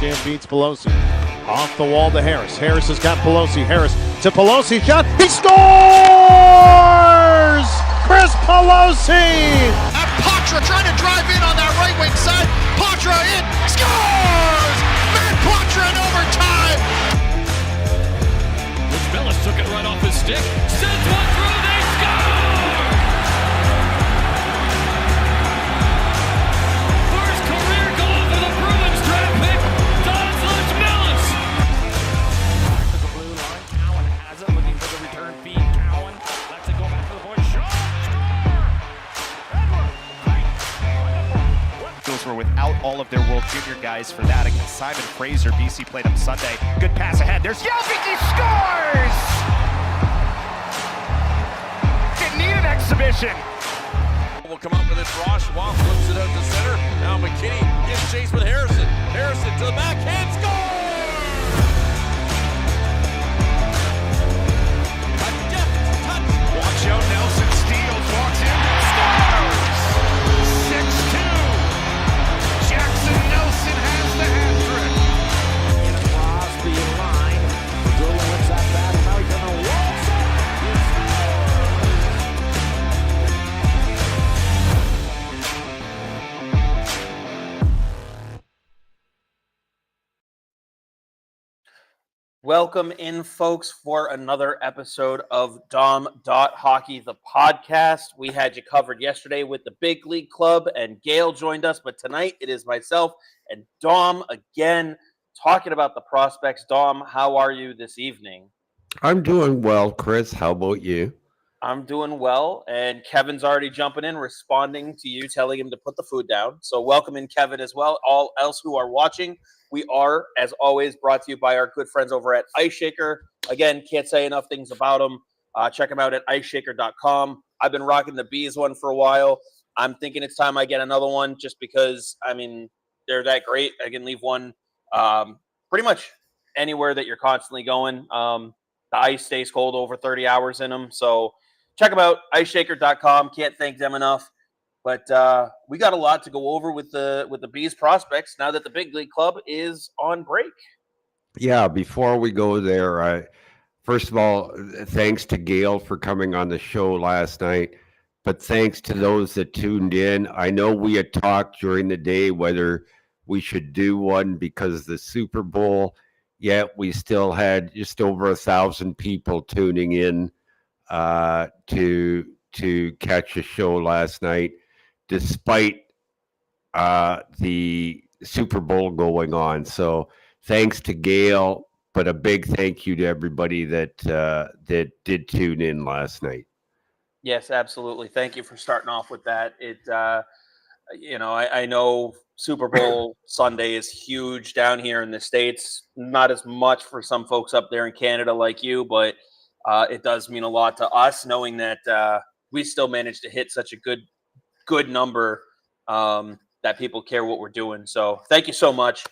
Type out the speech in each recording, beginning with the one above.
Marchand beats Pelosi. Off the wall to Harris. Harris has got Pelosi. Harris to Pelosi. Shot. He scores! Chris Pelosi! And Poitras trying to drive in on that right wing side. Poitras in. Scores! Matt Poitras in overtime. Bellis took it right off his stick. Sends one through. They score! First career goal for the Bruins draft pick, Dom.Hockey Bellis. Back to the blue line. Cowan has it, looking for the return feed. Cowan lets it go back to the point. Shot! Those were without all of their World Junior guys for that against Simon Fraser. BC played him Sunday. Good pass ahead. There's Yelvik. He scores! Didn't need an exhibition. Will come up with it. Ross Schwab flips it out to center. Now McKinney gives chase with Harrison. Harrison to the backhand. Score! A deft touch. Watch out. Nelson steals. Walks in. Scores! 6-2. Jackson Nelson has the hat-trick. Crosby in line. Dulowitz at that. Now he's on the wall. Welcome in, folks, for another episode of Dom.Hockey The Podcast. We had you covered yesterday with the Big League Club, and Gail joined us, but tonight it is myself and Dom again talking about the prospects. Dom, how are you this evening? I'm doing well, Chris. How about you? I'm doing well, and Kevin's already jumping in, responding to you, telling him to put the food down. So welcome in, Kevin, as well. All else who are watching, we are, as always, brought to you by our good friends over at Ice Shaker. Again, can't say enough things about them. Check them out at iceshaker.com. I've been rocking the Bees one for a while. I'm thinking it's time I get another one just because, I mean, they're that great. I can leave one pretty much anywhere that you're constantly going. The ice stays cold over 30 hours in them. So check them out, iceshaker.com. Can't thank them enough. But we got a lot to go over with the Bees prospects now that the Big League Club is on break. Yeah, before we go there, first of all, thanks to Gail for coming on the show last night. But thanks to those that tuned in. I know we had talked during the day whether we should do one because of the Super Bowl, yet we still had just over 1,000 people tuning in to catch a show last night, despite the Super Bowl going on. So thanks to Gail, but a big thank you to everybody that did tune in last night. Yes, absolutely. Thank you for starting off with that. I know Super Bowl Sunday is huge down here in the States. Not as much for some folks up there in Canada like you, but it does mean a lot to us knowing that we still managed to hit such a good number that people care what we're doing. So thank you so much.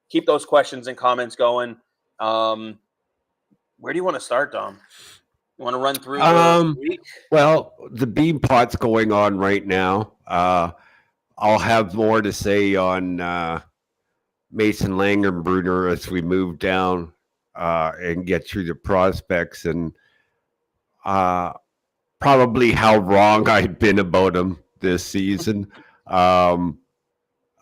Keep those questions and comments going. Where do you want to start, Dom? You want to run through the week? Well, the bean pot's going on right now. I'll have more to say on Mason Langenbrunner as we move down and get through the prospects and probably how wrong I've been about him this season.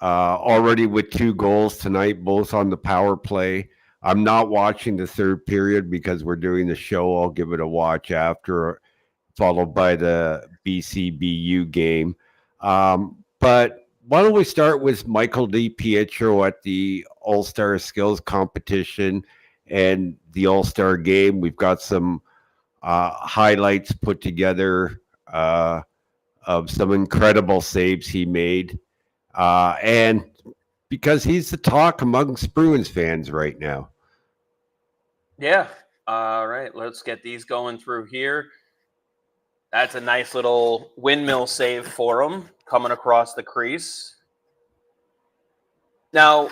Already with 2 goals tonight, both on the power play. I'm not watching the third period because we're doing the show. I'll give it a watch after, followed by the BCBU game. But why don't we start with Michael DiPietro at the All-Star Skills Competition and the All-Star Game. We've got some highlights put together of some incredible saves he made. And because he's the talk amongst Bruins fans right now. Yeah. All right. Let's get these going through here. That's a nice little windmill save for him coming across the crease. Now,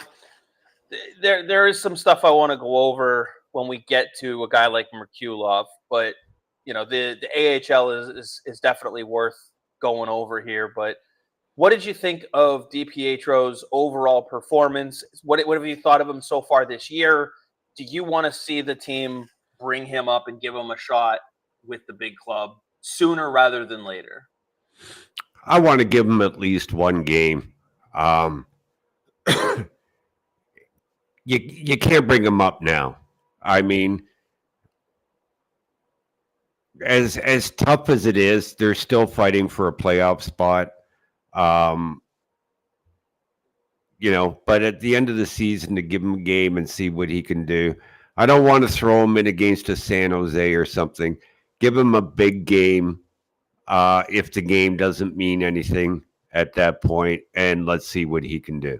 there is some stuff I want to go over when we get to a guy like Merkulov, but the AHL is definitely worth going over here. But What did you think of DiPietro's overall performance? What have you thought of him so far this year? Do you want to see the team bring him up and give him a shot with the big club sooner rather than later? I want to give him at least one game. You can't bring him up now. I mean, as tough as it is, they're still fighting for a playoff spot. But at the end of the season, to give him a game and see what he can do. I don't want to throw him in against a San Jose or something. Give him a big game if the game doesn't mean anything at that point, and let's see what he can do.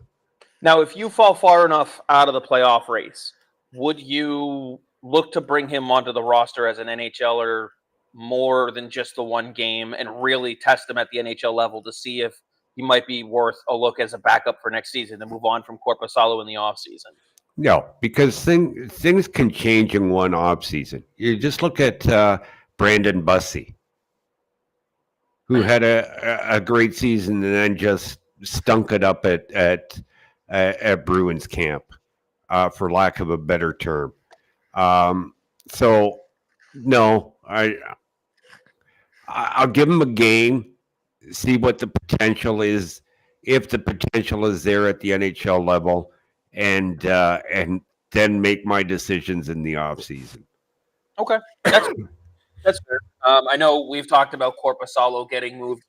Now, if you fall far enough out of the playoff race, would you look to bring him onto the roster as an NHLer more than just the one game and really test him at the NHL level to see if he might be worth a look as a backup for next season to move on from Korpisalo in the offseason? No, because things can change in one offseason. You just look at Brandon Bussey, who had a great season and then just stunk it up at Bruins camp, for lack of a better term. So, no, I'll give him a game, see what the potential is, if the potential is there at the NHL level, and then make my decisions in the offseason. Okay, that's fair. I know we've talked about Korpisalo getting moved,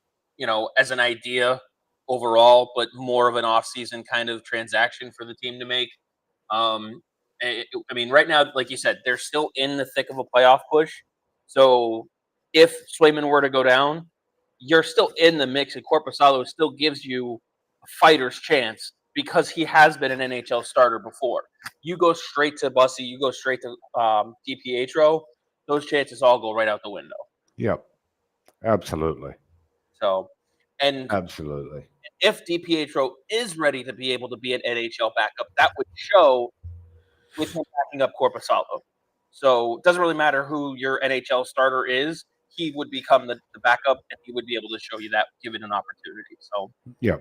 as an idea overall, but more of an off-season kind of transaction for the team to make. Right now, like you said, they're still in the thick of a playoff push. So if Swayman were to go down, you're still in the mix, and Korpisalo still gives you a fighter's chance because he has been an NHL starter before. You go straight to Bussey, you go straight to DiPietro, those chances all go right out the window. Yep, absolutely. So, and absolutely. If DiPietro is ready to be able to be an NHL backup, that would show with him backing up Korpisalo. So it doesn't really matter who your NHL starter is. He would become the backup, and he would be able to show you that given an opportunity. So, yeah.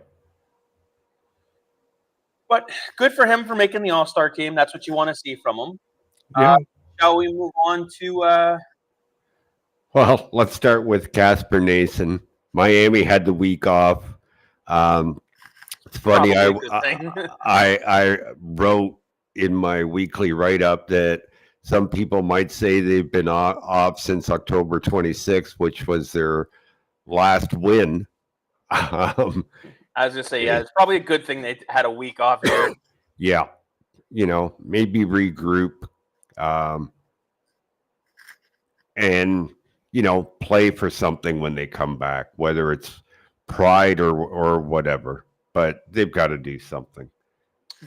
But good for him for making the All-Star team. That's what you want to see from him. Yeah. Shall we move on to Well, let's start with Casper Nason. Miami had the week off. It's funny. I wrote in my weekly write-up that some people might say they've been off since October 26th, which was their last win. I was going to say, it's probably a good thing they had a week off there. Yeah. Maybe regroup and, play for something when they come back, whether it's pride or whatever. But they've got to do something.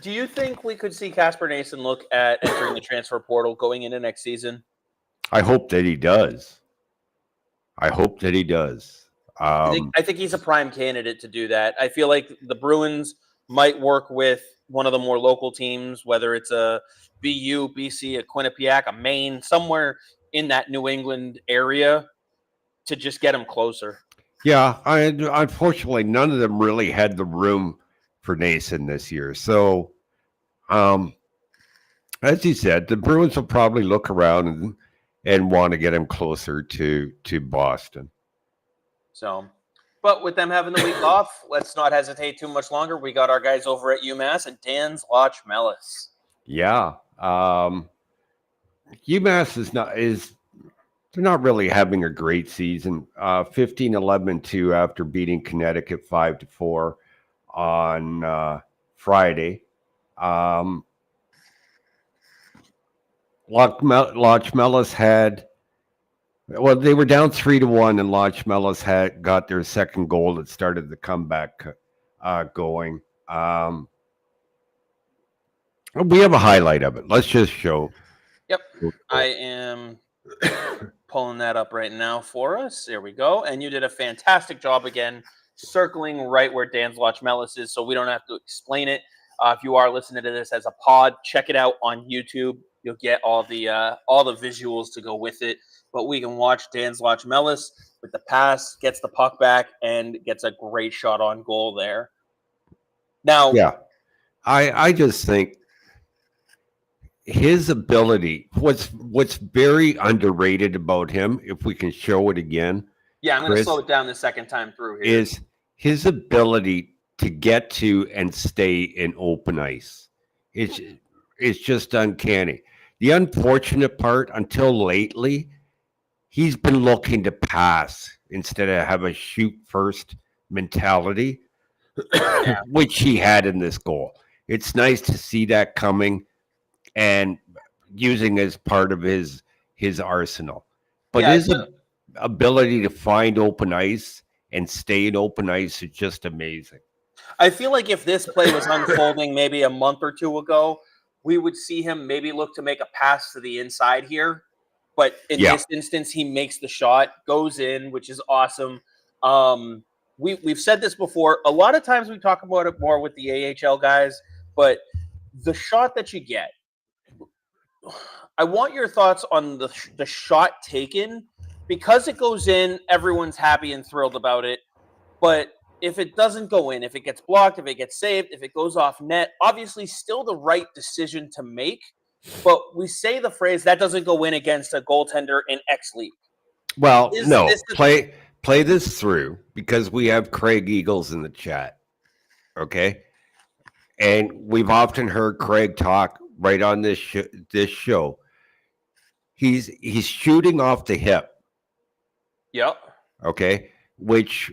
Do you think we could see Casper Nason look at entering the transfer portal going into next season? I hope that he does. I think he's a prime candidate to do that. I feel like the Bruins might work with one of the more local teams, whether it's a BU, BC, a Quinnipiac, a Maine, somewhere in that New England area to just get him closer. Yeah, unfortunately, none of them really had the room for Nason this year. So, as you said, the Bruins will probably look around and want to get him closer to Boston. So, but with them having the week off, let's not hesitate too much longer. We got our guys over at UMass and Dan's Loch Mellis. Yeah, UMass they're not really having a great season. 15-11-2 after beating Connecticut 5-4 on Friday. Loch Mellis they were down 3-1, and Loch Mellis got their second goal that started the comeback going. We have a highlight of it. Let's just show. Yep, I am pulling that up right now for us. There we go. And you did a fantastic job again, circling right where Dan's Loch Mellis is, so we don't have to explain it. If you are listening to this as a pod, check it out on YouTube. You'll get all the visuals to go with it. but we can watch Dan Zlotch-Mellis with the pass, gets the puck back, and gets a great shot on goal there. Now, Yeah. I just think his ability, what's very underrated about him, if we can show it again, yeah, I'm going to Chris, slow it down the second time through here. is his ability to get to and stay in open ice. It's just uncanny. The unfortunate part, until lately, he's been looking to pass instead of have a shoot first mentality, which he had in this goal. It's nice to see that coming and using as part of his arsenal. But his ability to find open ice and stay in open ice is just amazing. I feel like if this play was unfolding maybe a month or two ago, we would see him maybe look to make a pass to the inside here. But in this instance, he makes the shot, goes in, which is awesome. We've said this before. A lot of times we talk about it more with the AHL guys, but the shot that you get, I want your thoughts on the shot taken. Because it goes in, everyone's happy and thrilled about it. But if it doesn't go in, if it gets blocked, if it gets saved, if it goes off net, obviously still the right decision to make. But we say the phrase, that doesn't go in against a goaltender in X League. Well, play this through, because we have Craig Eagles in the chat, okay? And we've often heard Craig talk right on this show. He's shooting off the hip. Yep. Okay, which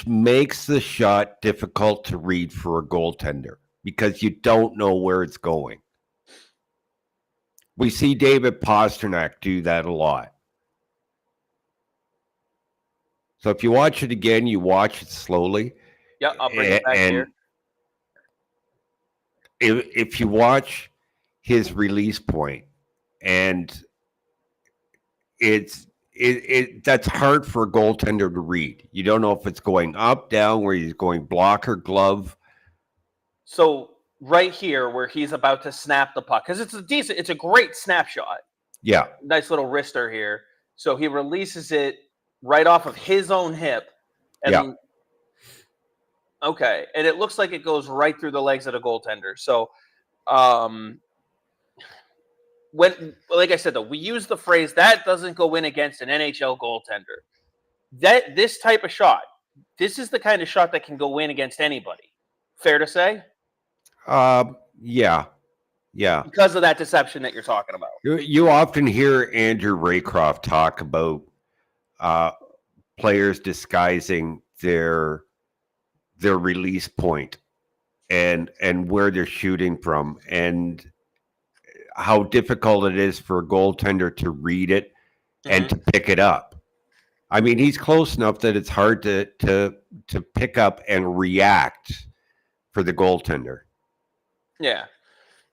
makes the shot difficult to read for a goaltender because you don't know where it's going. We see David Pastrnak do that a lot. So if you watch it again, you watch it slowly. Yeah, I'll bring it back here. If you watch his release point, and that's hard for a goaltender to read. You don't know if it's going up, down, where he's going blocker, glove. So right here, where he's about to snap the puck, because it's a great snapshot. Yeah, nice little wrister here. So he releases it right off of his own hip, and okay, and it looks like it goes right through the legs of the goaltender. So, when, like I said, though, we use the phrase that doesn't go in against an NHL goaltender. This type of shot, this is the kind of shot that can go in against anybody. Fair to say? Yeah. Because of that deception that you're talking about. You often hear Andrew Raycroft talk about players disguising their release point and where they're shooting from, and how difficult it is for a goaltender to read it and to pick it up. I mean, he's close enough that it's hard to pick up and react for the goaltender. Yeah.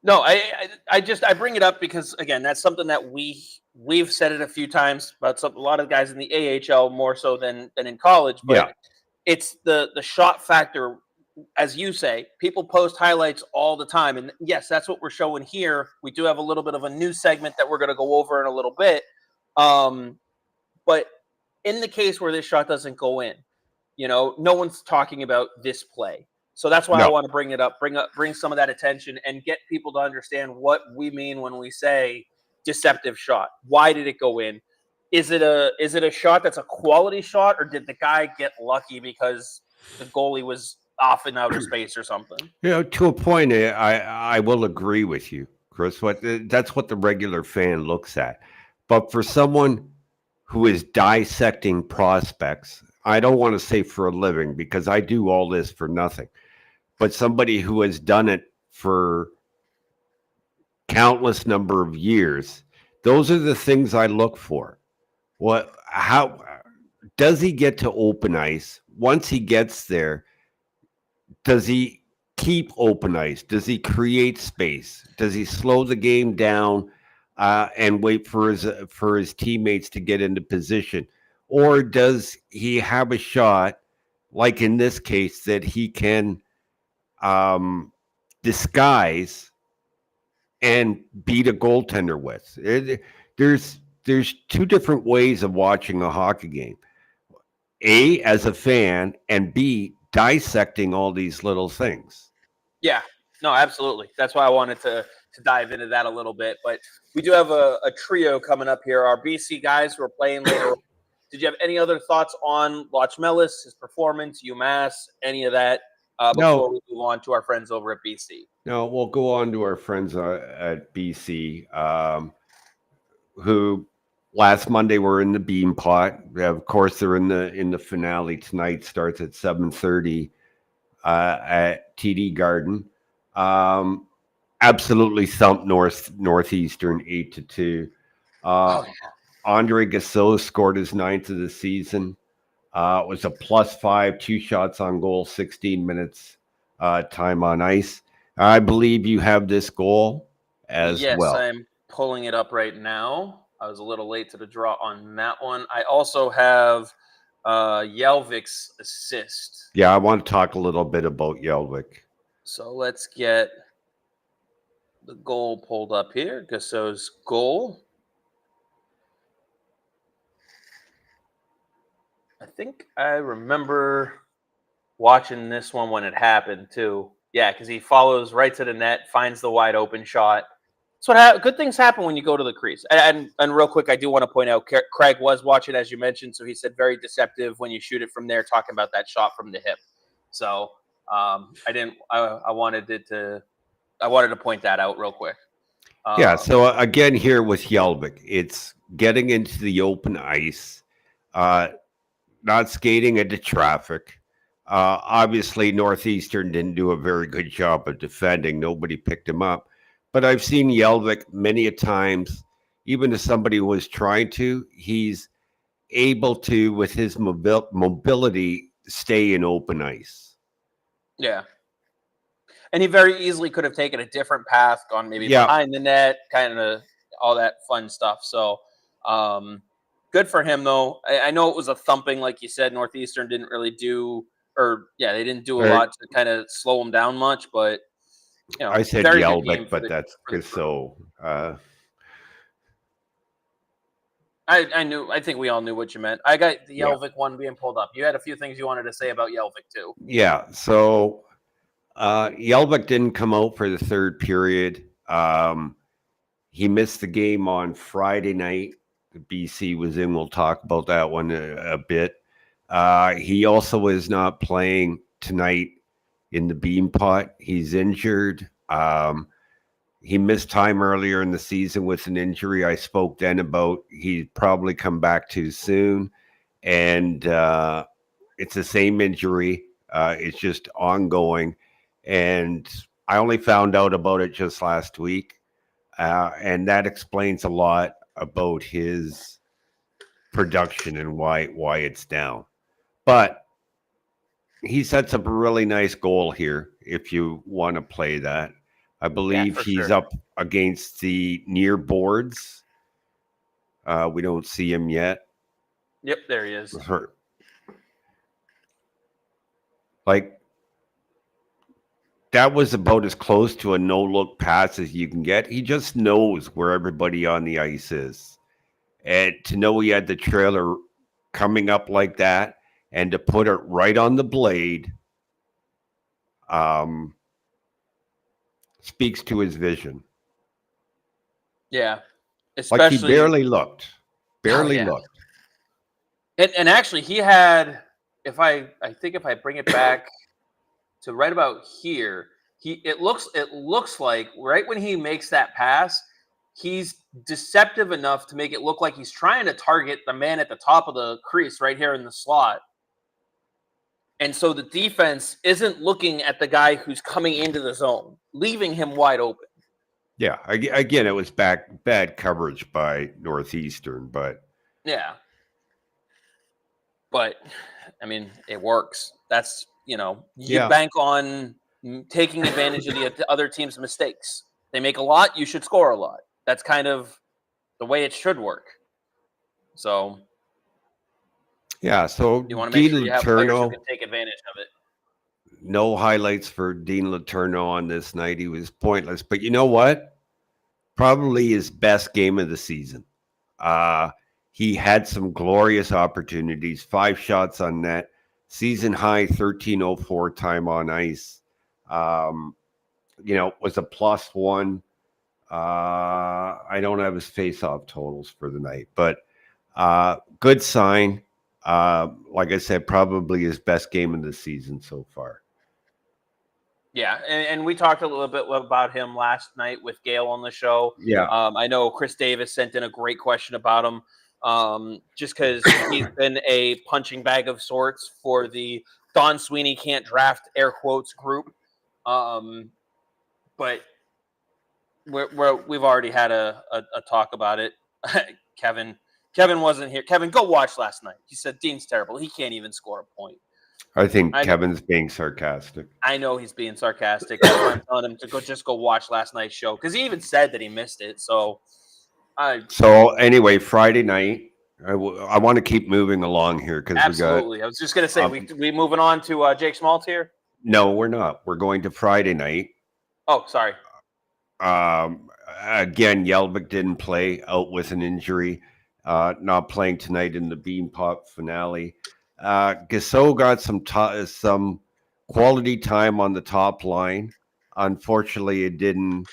No, I bring it up because, again, that's something that we've said it a few times about a lot of guys in the AHL more so than in college. But it's the shot factor. As you say, people post highlights all the time. And yes, that's what we're showing here. We do have a little bit of a new segment that we're going to go over in a little bit. But in the case where this shot doesn't go in, no one's talking about this play. So that's why I want to bring it up, bring some of that attention and get people to understand what we mean when we say deceptive shot. Why did it go in? Is it a shot that's a quality shot, or did the guy get lucky because the goalie was off in outer space or something? To a point, I will agree with you, Chris. That's what the regular fan looks at. But for someone who is dissecting prospects, I don't want to say for a living because I do all this for nothing, but somebody who has done it for countless number of years, those are the things I look for. How does he get to open ice? Once he gets there, does he keep open ice? Does he create space? Does he slow the game down and wait for his teammates to get into position? Or does he have a shot, like in this case, that he can disguise and beat a goaltender with? There's there's two different ways of watching a hockey game. A, as a fan, and B, dissecting all these little things. Yeah, no, absolutely. That's why I wanted to dive into that a little bit. But we do have a trio coming up here. Our BC guys who are playing later. Did you have any other thoughts on Mellis, his performance, UMass, any of that before we move on to our friends over at BC? No, we'll go on to our friends at BC, who last Monday were in the Bean Pot. Of course, they're in the finale tonight. Starts at 7:30 at TD Garden. Absolutely thumped Northeastern 8-2. Andre Gassot scored his 9th of the season. It was a +5, 2 shots on goal, 16 minutes time on ice. I believe you have this goal as well. Yes, I'm pulling it up right now. I was a little late to the draw on that one. I also have Jelvik's assist. Yeah, I want to talk a little bit about Jelvik. So let's get the goal pulled up here. Gassot's goal. I think I remember watching this one when it happened too. Yeah, because he follows right to the net, finds the wide open shot. That's what good things happen when you go to the crease. And real quick, I do want to point out, Craig was watching, as you mentioned, so he said very deceptive when you shoot it from there, talking about that shot from the hip. So I wanted to point that out real quick. Yeah, so again here with Jelvik, it's getting into the open ice, not skating into traffic. Obviously, Northeastern didn't do a very good job of defending. Nobody picked him up. But I've seen Jelvik many a times, even if somebody was trying to, he's able to, with his mobility, stay in open ice. Yeah. And he very easily could have taken a different path, gone maybe behind the net, kind of all that fun stuff. So good for him, though. I know it was a thumping, like you said. Northeastern didn't really do, they didn't do a lot to kind of slow him down much, but I said Jelvik, but that's so. I think we all knew what you meant. I got the Jelvik one being pulled up. You had a few things you wanted to say about Jelvik too. Yeah, so Jelvik didn't come out for the third period. He missed the game on Friday night. The BC was in. We'll talk about that one a bit. He also is not playing tonight in the Bean Pot. He's injured. He missed time earlier in the season with an injury. I spoke then about he'd probably come back too soon. And it's the same injury. It's just ongoing. And I only found out about it just last week. And that explains a lot about his production and why it's down. But he sets up a really nice goal here if you want to play that. I believe he's up against the near boards. We don't see him yet. Yep, there he is. That was about as close to a no-look pass as you can get. He just knows where everybody on the ice is. And to know he had the trailer coming up like that and to put it right on the blade speaks to his vision. Yeah. Especially, like he barely looked. Looked. And actually he had, if I bring it back to right about here, it looks like right when he makes that pass, he's deceptive enough to make it look like he's trying to target the man at the top of the crease right here in the slot. And so the defense isn't looking at the guy who's coming into the zone, leaving him wide open. Yeah, again, it was bad coverage by Northeastern, but yeah. But I mean, it works. That's you bank on taking advantage of the other team's mistakes. They make a lot, you should score a lot. That's kind of the way it should work. So yeah, so you want to make sure you have players who can take advantage of it. No highlights for Dean Letourneau on this night. He was pointless. But you know what? Probably his best game of the season. He had some glorious opportunities, 5 shots on net, season high 13:04 time on ice. Was a +1. I don't have his face-off totals for the night, but good sign. Like I said, probably his best game of the season so far. Yeah, and we talked a little bit about him last night with Gail on the show. Yeah. I know Chris Davis sent in a great question about him, just because he's been a punching bag of sorts for the Don Sweeney can't draft air quotes group. But we've already had a talk about it. Kevin wasn't here. Kevin, go watch last night. He said Dean's terrible. He can't even score a point. I think Kevin's being sarcastic. I know he's being sarcastic. That's why I'm telling him to go watch last night's show, because he even said that he missed it. So anyway, Friday night, I want to keep moving along here because absolutely. I was just gonna say we moving on to Jake Schmaltz here. No, we're not. We're going to Friday night. Oh, sorry. Again, Yelvik didn't play, out with an injury. Not playing tonight in the Beanpot finale. Gasso got some quality time on the top line. Unfortunately, it didn't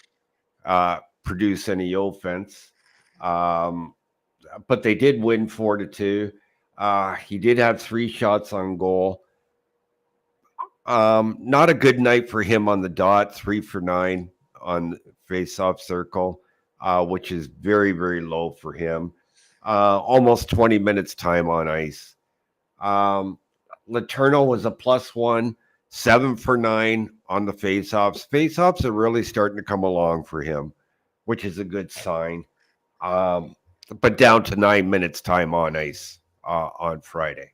produce any offense. But they did win 4-2. He did have 3 shots on goal. Not a good night for him on the dot, 3 for 9 on face-off circle, which is very, very low for him. Almost 20 minutes time on ice. Letourneau was a +1, 7 for 9 on the face-offs. Face-offs are really starting to come along for him, which is a good sign. But down to 9 minutes time on ice on Friday.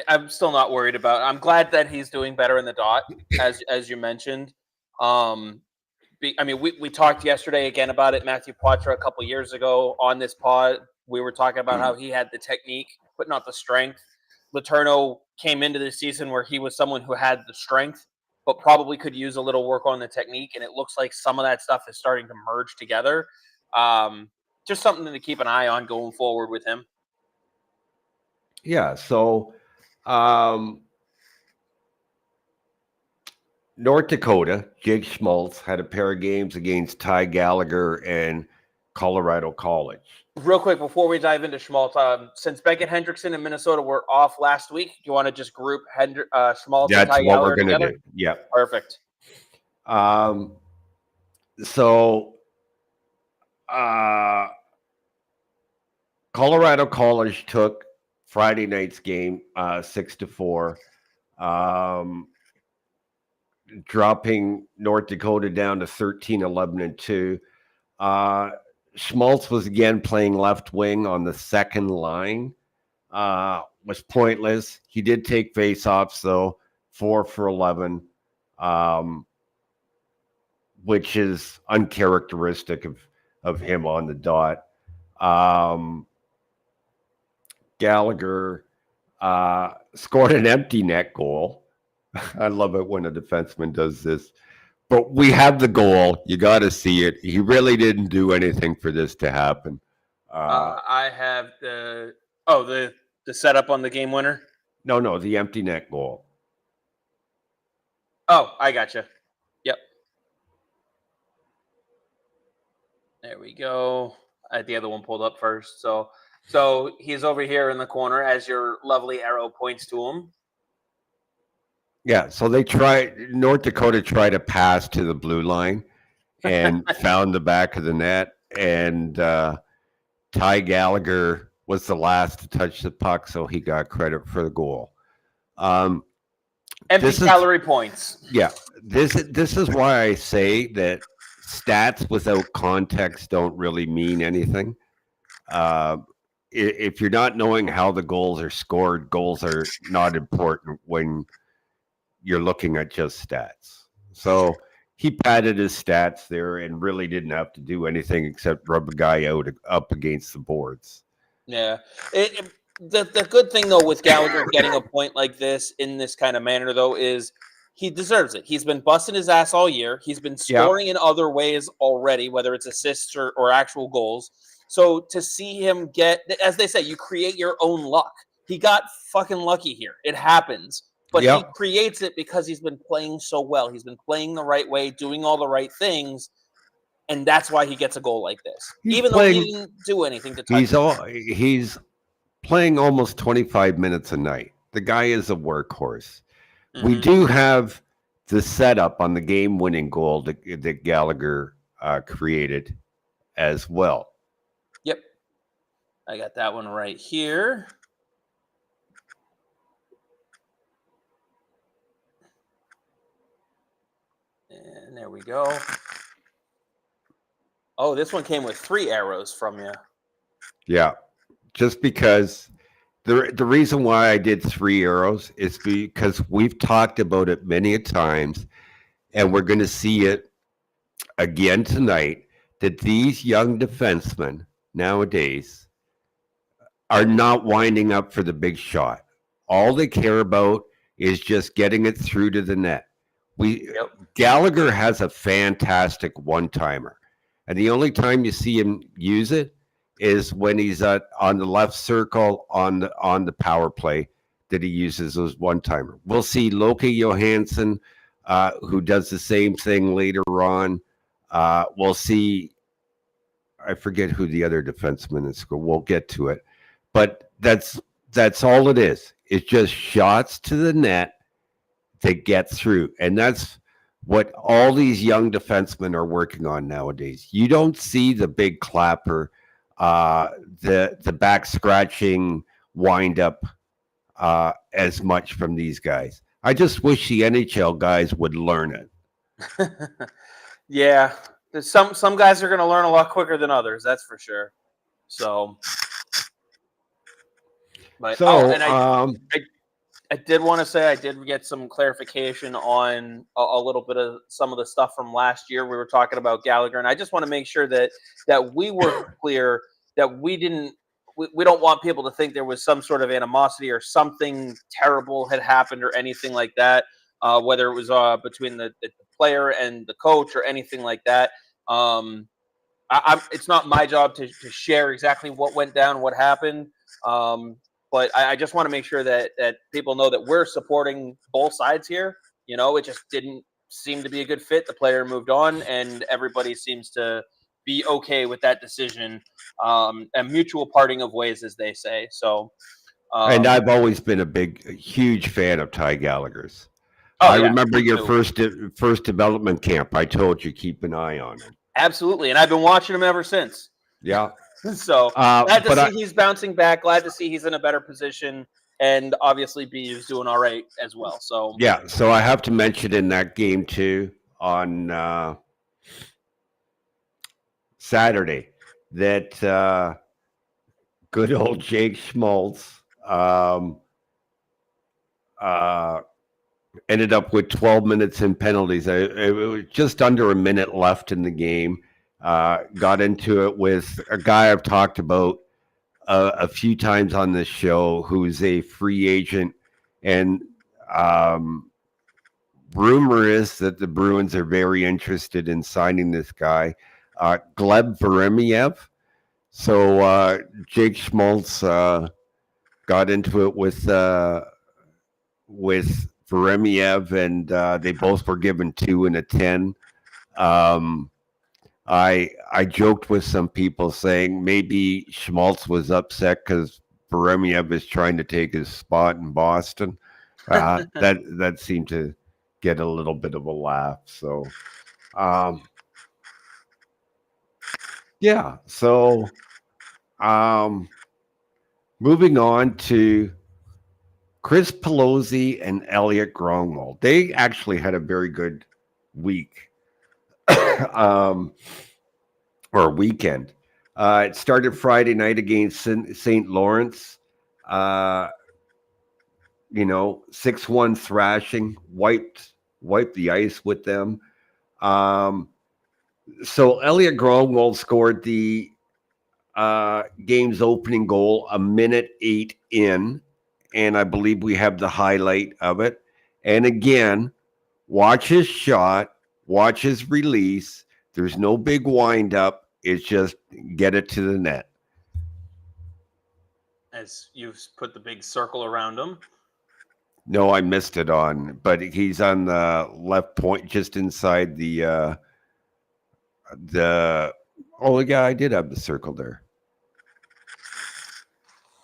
I'm still not worried about it. I'm glad that he's doing better in the dot, as you mentioned. We talked yesterday again about it. Matthew Poitras a couple years ago on this pod, we were talking about how he had the technique, but not the strength. Letourneau came into the season where he was someone who had the strength, but probably could use a little work on the technique. And it looks like some of that stuff is starting to merge together. Just something to keep an eye on going forward with him. Yeah. So, North Dakota, Jake Schmaltz had a pair of games against Ty Gallagher and Colorado College. Real quick, before we dive into Schmaltz, since Beckett Hendrickson and Minnesota were off last week, do you want to just group Schmaltz and Ty Gallagher together? That's what we're going to do. Yeah. Perfect. Colorado College took Friday night's game 6-4. Dropping North Dakota down to 13-11-2. Schmaltz was again playing left wing on the second line. Was pointless. He did take faceoffs though, 4 for 11, which is uncharacteristic of him on the dot. Gallagher scored an empty net goal. I love it when a defenseman does this. But we have the goal. You got to see it. He really didn't do anything for this to happen. I have the setup on the game winner. No, the empty net goal. Oh, I gotcha. Yep. There we go. I had the other one pulled up first. So he's over here in the corner as your lovely arrow points to him. Yeah, so North Dakota tried to pass to the blue line and found the back of the net, and Ty Gallagher was the last to touch the puck, so he got credit for the goal. Empty calorie points. Yeah, this is why I say that stats without context don't really mean anything. If you're not knowing how the goals are scored, goals are not important when you're looking at just stats. So he padded his stats there and really didn't have to do anything except rub a guy up against the boards. Yeah. The good thing, though, with Gallagher getting a point like this in this kind of manner, though, is he deserves it. He's been busting his ass all year. He's been scoring in other ways already, whether it's assists or actual goals. So to see him get, as they say, you create your own luck. He got fucking lucky here. It happens. But he creates it because he's been playing so well. He's been playing the right way, doing all the right things. And that's why he gets a goal like this. Even though he didn't do anything to touch he's playing almost 25 minutes a night. The guy is a workhorse. Mm-hmm. We do have the setup on the game-winning goal that Gallagher created as well. Yep. I got that one right here. And there we go. Oh, this one came with 3 arrows from you. Yeah. Just because the reason why I did 3 arrows is because we've talked about it many a times, and we're going to see it again tonight, that these young defensemen nowadays are not winding up for the big shot. All they care about is just getting it through to the net. Gallagher has a fantastic one-timer, and the only time you see him use it is when he's on the left circle on the power play that he uses those one-timer. We'll see Loki Johansson, who does the same thing later on. We'll see, I forget who the other defenseman is. We'll get to it, but that's all it is. It's just shots to the net to get through, and that's what all these young defensemen are working on nowadays. You don't see the big clapper, the back scratching wind up as much from these guys. I just wish the NHL guys would learn it. Yeah, there's some guys are going to learn a lot quicker than others. That's for sure. So, but I did want to say I did get some clarification on a little bit of some of the stuff from last year. We were talking about Gallagher, and I just want to make sure that we were clear that we don't want people to think there was some sort of animosity or something terrible had happened or anything like that, whether it was between the player and the coach or anything like that. It's not my job to share exactly what went down, what happened. But I just want to make sure that people know that we're supporting both sides here. You know, it just didn't seem to be a good fit. The player moved on, and everybody seems to be okay with that decision. A mutual parting of ways, as they say. So, and I've always been a huge fan of Ty Gallagher's. I remember your first development camp. I told you keep an eye on him. Absolutely, and I've been watching him ever since. Yeah. So glad to see he's bouncing back. Glad to see he's in a better position, and obviously B is doing all right as well. So yeah. So I have to mention in that game too on Saturday that good old Jake Schmaltz ended up with 12 minutes in penalties. It was just under a minute left in the game. Got into it with a guy I've talked about a few times on this show, who's a free agent, and rumor is that the Bruins are very interested in signing this guy, Gleb Veremyev. So Jake Schmaltz got into it with Veremyev, and they both were given 2 and a 10. I joked with some people saying maybe Schmaltz was upset because Veremyev is trying to take his spot in Boston. That seemed to get a little bit of a laugh. So, yeah. So, moving on to Chris Pelosi and Elliot Grongwald. They actually had a very good week. Or weekend. It started Friday night against St. Lawrence. 6-1 thrashing, wiped the ice with them. So Elliot Grongwald scored the game's opening goal a minute 8 in, and I believe we have the highlight of it. And again, Watch his shot. Watch his release. There's no big wind up. It's just get it to the net. As you've put the big circle around him. No, I missed it on, but he's on the left point, just inside the. Oh yeah, I did have the circle there.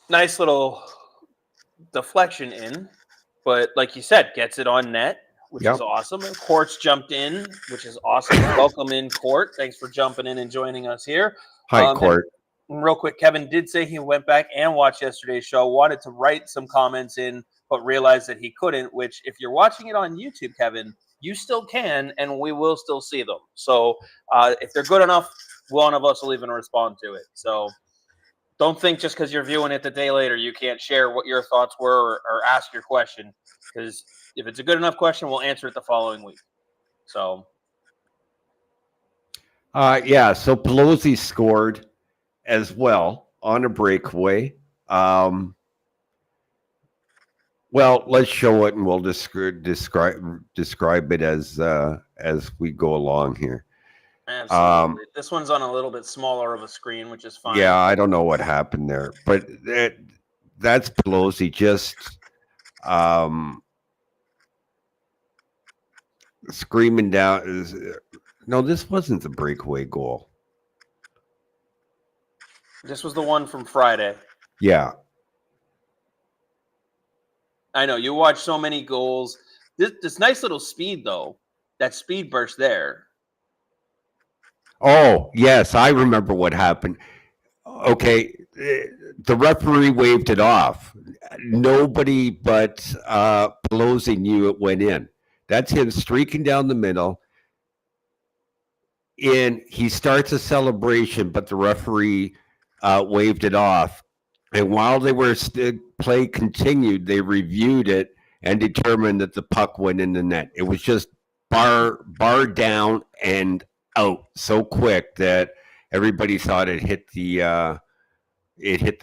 Nice little deflection in, but like you said, gets it on net, which is awesome. And Court's jumped in, which is awesome. Welcome in, Court. Thanks for jumping in and joining us here. Hi, Court. And real quick, Kevin did say he went back and watched yesterday's show, wanted to write some comments in, but realized that he couldn't, which if you're watching it on YouTube, Kevin, you still can, and we will still see them. So if they're good enough, one of us will even respond to it. So don't think just because you're viewing it the day later, you can't share what your thoughts were or ask your question, because if it's a good enough question, we'll answer it the following week. So. So Pelosi scored as well on a breakaway. Well, let's show it and we'll describe it as we go along here. Absolutely. This one's on a little bit smaller of a screen, which is fine. Yeah, I don't know what happened there, but that's Pelosi just screaming down. No, this wasn't the breakaway goal. This was the one from Friday. Yeah. I know. You watch so many goals. This nice little speed, though. That speed burst there. Oh, yes. I remember what happened. Okay. The referee waved it off. Nobody but Pelosi knew it went in. That's him streaking down the middle. And he starts a celebration, but the referee waved it off. And while they were play continued, they reviewed it and determined that the puck went in the net. It was just bar down and out so quick that everybody thought it hit the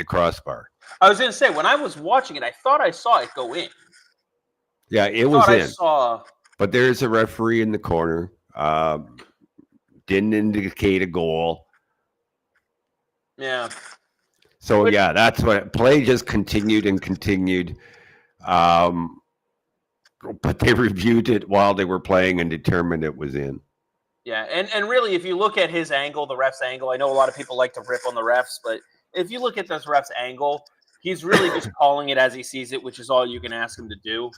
crossbar. I was going to say, when I was watching it, I thought I saw it go in. Yeah, it was in. But there's a referee in the corner. Didn't indicate a goal. Yeah. So, yeah, that's what play just continued and continued. But they reviewed it while they were playing and determined it was in. Yeah, and really, if you look at his angle, the ref's angle, I know a lot of people like to rip on the refs, but if you look at this ref's angle, he's really just calling it as he sees it, which is all you can ask him to do.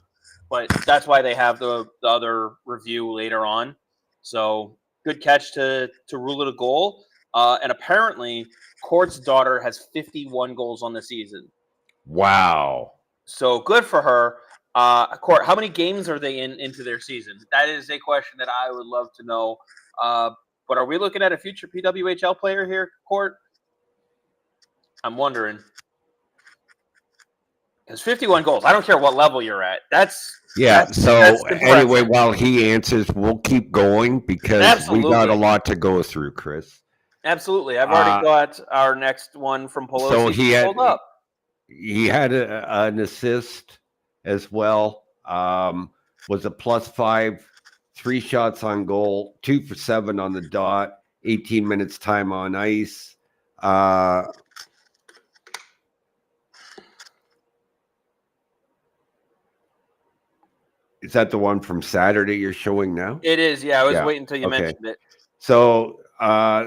But that's why they have the other review later on. So good catch to rule it a goal. And apparently, Court's daughter has 51 goals on the season. Wow. So good for her. Court, how many games are they into their season? That is a question that I would love to know. But are we looking at a future PWHL player here, Court? I'm wondering. Because 51 goals, I don't care what level you're at. That's anyway, while he answers, we'll keep going because we got a lot to go through, Chris. Absolutely. I've already got our next one from Pelosi. So he had an assist as well. Was a +5, 3 shots on goal, 2 for 7 on the dot, 18 minutes time on ice. Is that the one from Saturday you're showing now? It is, yeah. I was waiting until you mentioned it. So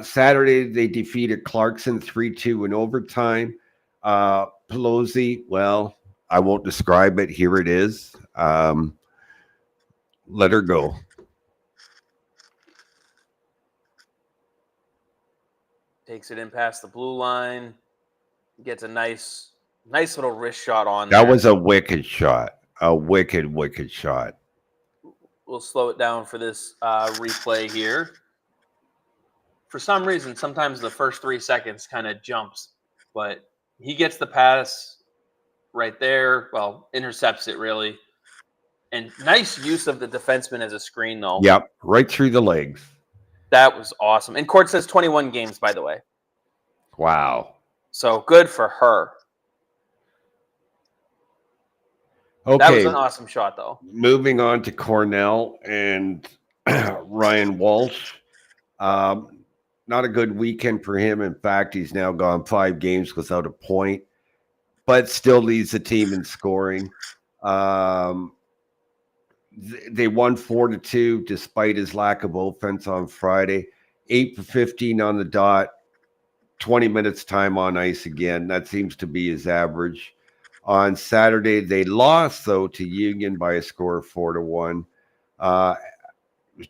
Saturday they defeated Clarkson 3-2 in overtime. Pelosi, well, I won't describe it. Here it is. Let her go. Takes it in past the blue line. Gets a nice little wrist shot on that. That was a wicked shot. A wicked shot. We'll slow it down for this replay here. For some reason, sometimes the first 3 seconds kind of jumps, but he gets the pass right there. Well, intercepts it really. And nice use of the defenseman as a screen, though. Yep, right through the legs. That was awesome. And Court says 21 games, by the way. Wow. So good for her. Okay. That was an awesome shot, though. Moving on to Cornell and Ryan Walsh. Not a good weekend for him. In fact, he's now gone 5 games without a point, but still leads the team in scoring. They won 4-2 despite his lack of offense on Friday. 8 for 15 on the dot, 20 minutes time on ice again. That seems to be his average. On Saturday, they lost, though, to Union by a score of 4-1.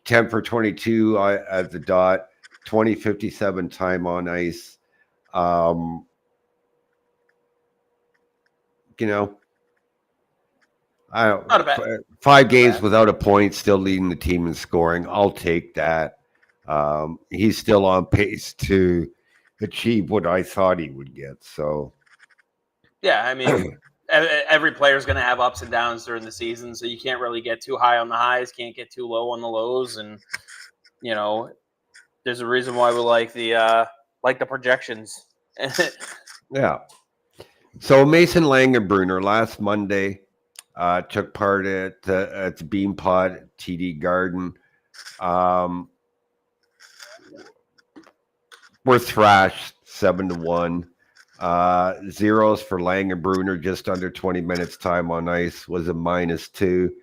10 for 22 at the dot, 20-57 time on ice. You know, I don't, Not a bad. 5 games without a point, still leading the team in scoring. I'll take that. He's still on pace to achieve what I thought he would get. So, Yeah, I mean, every player is going to have ups and downs during the season, so you can't really get too high on the highs, can't get too low on the lows, and there's a reason why we like the projections. yeah. So Mason Langenbrunner last Monday took part at the Beanpot TD Garden. We're thrashed 7-1. Zeros for Langenbrunner, just under 20 minutes time on ice, was a -2.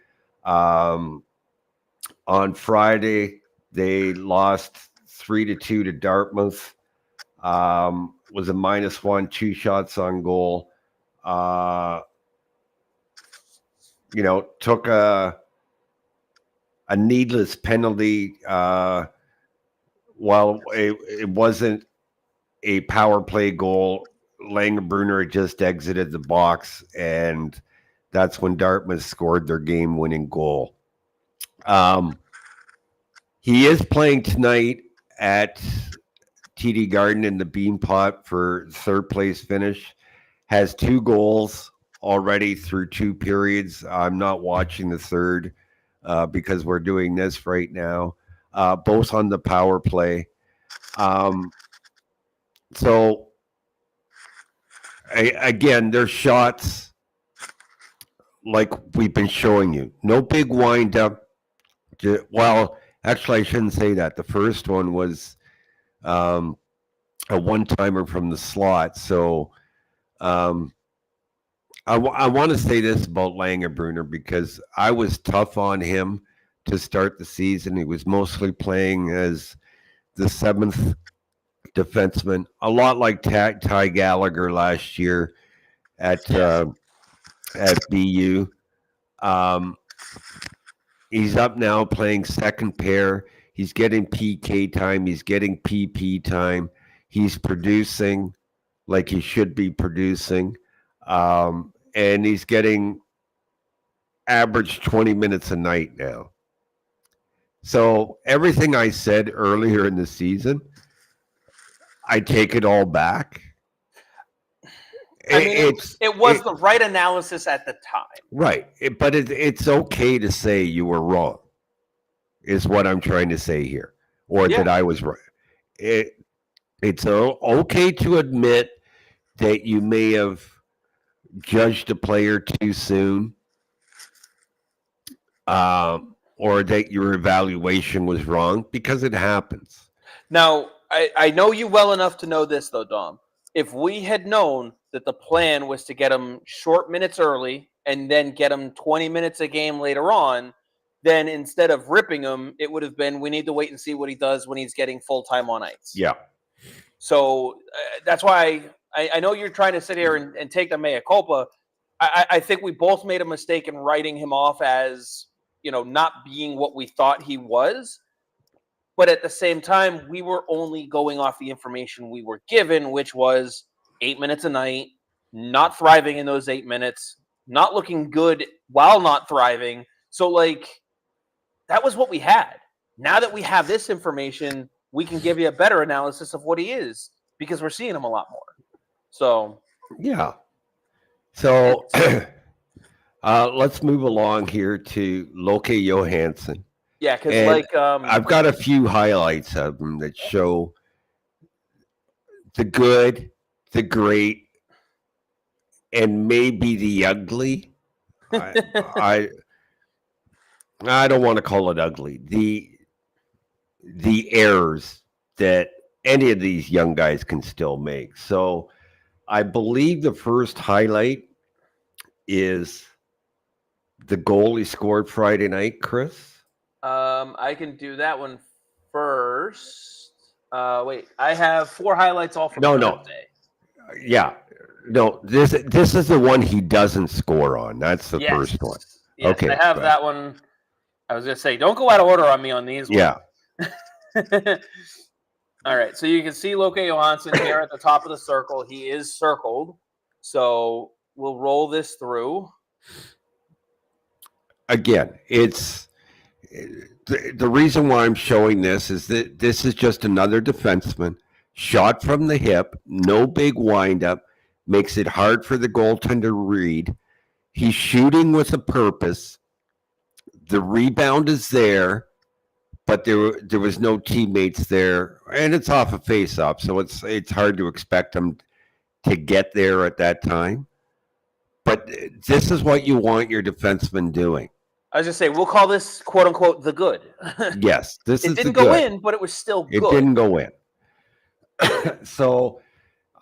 On Friday, they lost 3-2 to Dartmouth. Was a -1, 2 shots on goal. Took a needless penalty. While it wasn't a power play goal, Langenbrunner just exited the box, and that's when Dartmouth scored their game-winning goal. He is playing tonight at TD Garden in the Beanpot for third place finish. Has 2 goals already through 2 periods. I'm not watching the third because we're doing this right now. Both on the power play. So again, there's shots like we've been showing you. No big wind up. Well, actually, I shouldn't say that. The first one was a one-timer from the slot. So I want to say this about Langenbrunner because I was tough on him to start the season. He was mostly playing as the 7th defenseman, a lot like Ty Gallagher last year at BU. He's up now playing second pair. He's getting PK time. He's getting PP time. He's producing like he should be producing. And he's getting average 20 minutes a night now. So everything I said earlier in the season, I take it all back. It was the right analysis at the time. Right. But it's okay to say you were wrong, is what I'm trying to say here. Or that I was right. It's okay to admit that you may have judged a player too soon. Or that your evaluation was wrong, because it happens. Now, I know you well enough to know this, though, Dom. If we had known that the plan was to get him short minutes early and then get him 20 minutes a game later on, then instead of ripping him, it would have been, we need to wait and see what he does when he's getting full time on ice. Yeah. So that's why I know you're trying to sit here and take the mea culpa. I think we both made a mistake in writing him off as, not being what we thought he was. But at the same time, we were only going off the information we were given, which was 8 minutes a night, not thriving in those 8 minutes, not looking good while not thriving. So, that was what we had. Now that we have this information, we can give you a better analysis of what he is because we're seeing him a lot more. So, yeah. So, let's move along here to Loke Johansson. Yeah, because I've got a few highlights of him that show the good, the great, and maybe the ugly I don't want to call it ugly. The errors that any of these young guys can still make. So I believe the first highlight is the goal he scored Friday night, Chris. I can do that one first. Wait, I have 4 highlights all from Thursday. Yeah. No, this is the one he doesn't score on. That's the first one. Yes, okay. I have that one. I was going to say, don't go out of order on me on these ones. Yeah. All right, so you can see Loke Johansson here at the top of the circle. He is circled. So we'll roll this through. Again, it's the reason why I'm showing this is that this is just another defenseman shot from the hip, no big windup, makes it hard for the goaltender to read. He's shooting with a purpose. The rebound is there, but there was no teammates there, and it's off a face-off, so it's hard to expect him to get there at that time. But this is what you want your defenseman doing. I was just saying, we'll call this "quote unquote" the good. Yes, this is it didn't the go good. in, but it was still good. It didn't go in. So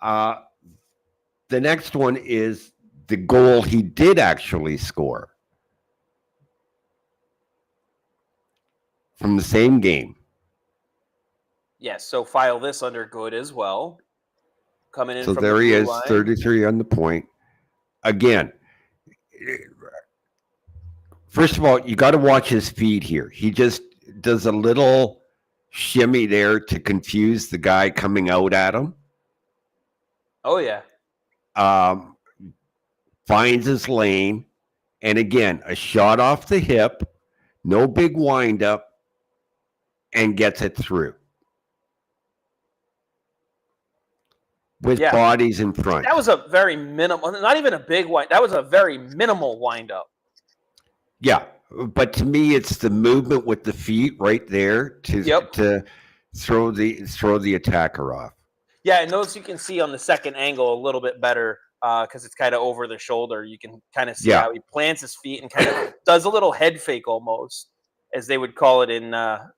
the next one is the goal he did actually score from the same game. Yes, so file this under good as well. Coming in So from there the he blue is, line. 33 on the point. Again, first of all, you got to watch his feet here. He just does a little shimmy there to confuse the guy coming out at him. Oh, yeah. Finds his lane. And again, a shot off the hip, no big windup, and gets it through. With bodies in front. That was a very minimal, not even a big wind. That was a very minimal windup. Yeah, but to me, it's the movement with the feet right there to throw the attacker off. Yeah, and those you can see on the second angle a little bit better because it's kind of over the shoulder. You can kind of see how he plants his feet and kind of does a little head fake almost, as they would call it in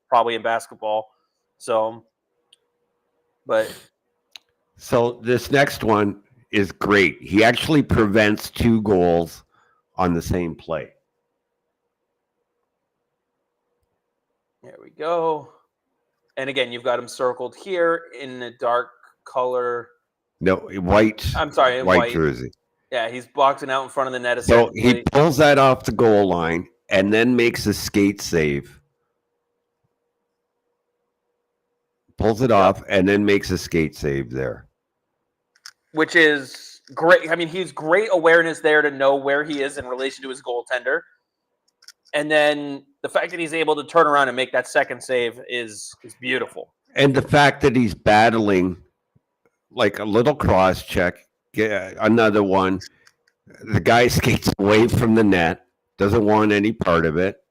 probably in basketball. So this next one is great. He actually prevents 2 goals on the same play. There we go. And again, you've got him circled here in the dark color. No, white. I'm sorry, white jersey. Yeah, he's boxing out in front of the net. So he pulls that off the goal line and then makes a skate save. Pulls it off and then makes a skate save there. Which is great. I mean, he's great awareness there to know where he is in relation to his goaltender. And then the fact that he's able to turn around and make that second save is beautiful. And the fact that he's battling like a little cross check, another one. The guy skates away from the net, doesn't want any part of it.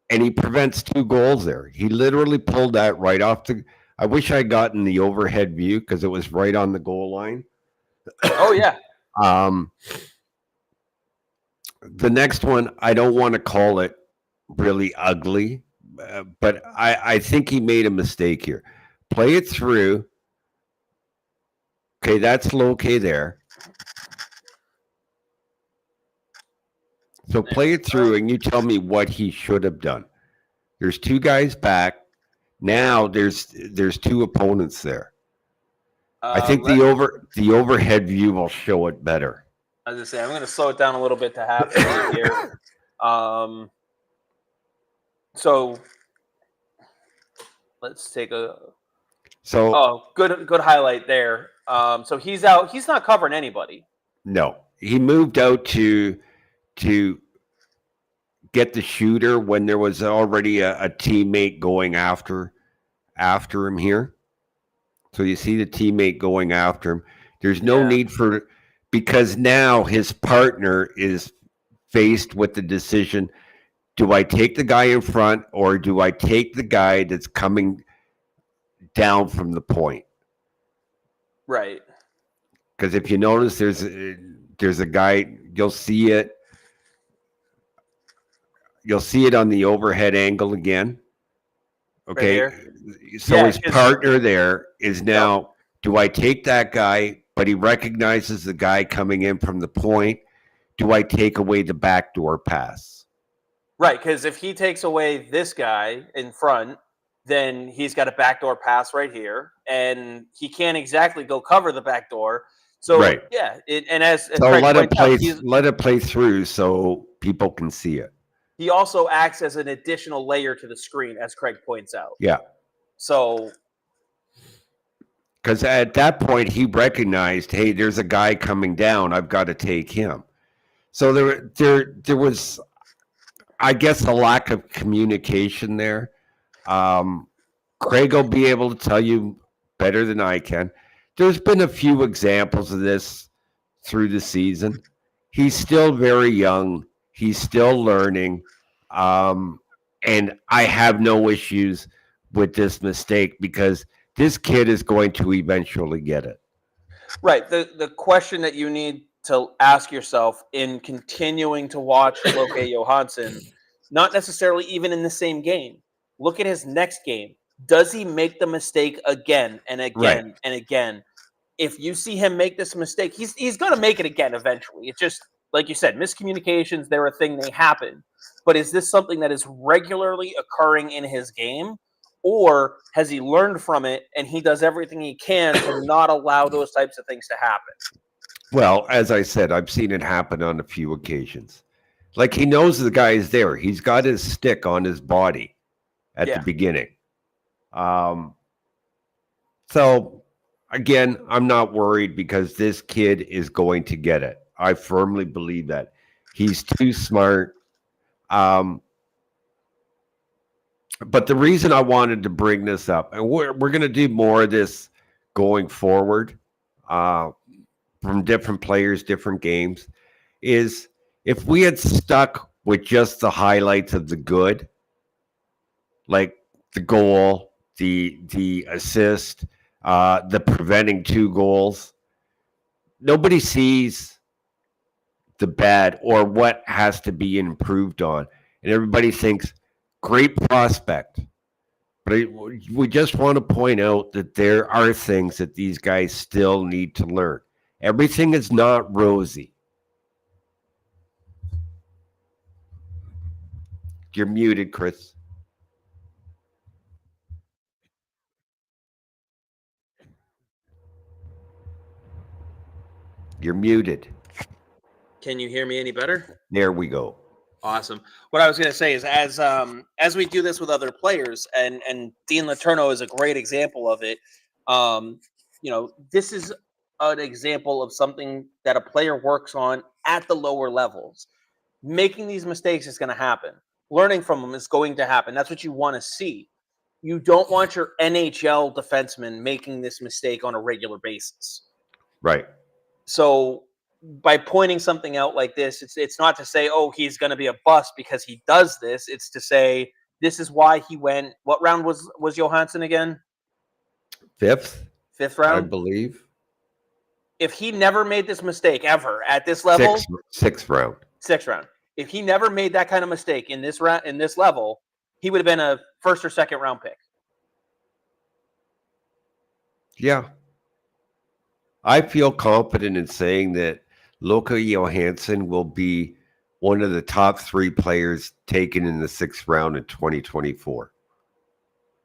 And he prevents 2 goals there. He literally pulled that right off the... I wish I gotten the overhead view because it was right on the goal line. Oh, yeah. The next one, I don't want to call it really ugly, but I think he made a mistake here. Play it through. Okay, that's Loke there. So play it through and you tell me what he should have done. There's 2 guys back. Now there's 2 opponents there. I think the overhead view will show it better. I was going to say, I'm going to slow it down a little bit to have it here. So let's take a. So good highlight there. So he's out. He's not covering anybody. No, he moved out to get the shooter when there was already a teammate going after him here. So you see the teammate going after him. There's no need for, because now his partner is faced with the decision, do I take the guy in front or do I take the guy that's coming down from the point? Right. Because if you notice, there's a guy, you'll see it you'll see it on the overhead angle again. Okay. here? So Yeah, his 'cause- partner there is now, do I take that guy, but he recognizes the guy coming in from the point? Do I take away the backdoor pass? Right, because if he takes away this guy in front, then he's got a backdoor pass right here, and he can't exactly go cover the backdoor. So Right. yeah, and as So Craig let it points out, play. Let it play through so people can see it. he also acts as an additional layer to the screen, as Craig points out. Yeah. So Because at that point he recognized, hey, there's a guy coming down. I've got to take him. So there was, I guess, a lack of communication there. Craig will be able to tell you better than I can. There's been a few examples of this through the season. He's still very young. He's still learning. And I have no issues with this mistake because this kid is going to eventually get it. right, the question that you need to ask yourself in continuing to watch Loke Johansson, not necessarily even in the same game. Look at his next game. Does he make the mistake again and again and again? If you see him make this mistake, he's going to make it again eventually. It's just, like you said, miscommunications, they're a thing, they happen. But is this something that is regularly occurring in his game? Or has he learned from it and he does everything he can to not allow those types of things to happen? Well, as I said, I've seen it happen on a few occasions. Like he knows the guy is there. He's got his stick on his body at the beginning. So again, I'm not worried because this kid is going to get it. I firmly believe that. He's too smart. But the reason I wanted to bring this up, and we're going to do more of this going forward from different players, different games, is if we had stuck with just the highlights of the good, like the goal, the assist, the preventing 2 goals, nobody sees the bad or what has to be improved on. And everybody thinks, great prospect. But we just want to point out that there are things that these guys still need to learn. Everything is not rosy. You're muted, Chris. You're muted. Can you hear me any better? There we go. Awesome. What I was going to say is, as we do this with other players, and Dean Letourneau is a great example of it. This is an example of something that a player works on at the lower levels. Making these mistakes is going to happen. Learning from them is going to happen. That's what you want to see. You don't want your NHL defenseman making this mistake on a regular basis. Right. So by pointing something out like this, it's not to say, oh, he's going to be a bust because he does this. It's to say, this is why he went. What round was Johansson again? Fifth round, I believe. If he never made this mistake ever at this level, sixth round. If he never made that kind of mistake in this round, in this level, he would have been a 1st or 2nd round pick. Yeah. I feel confident in saying that Loke Johansson will be one of the top 3 players taken in the 6th round in 2024.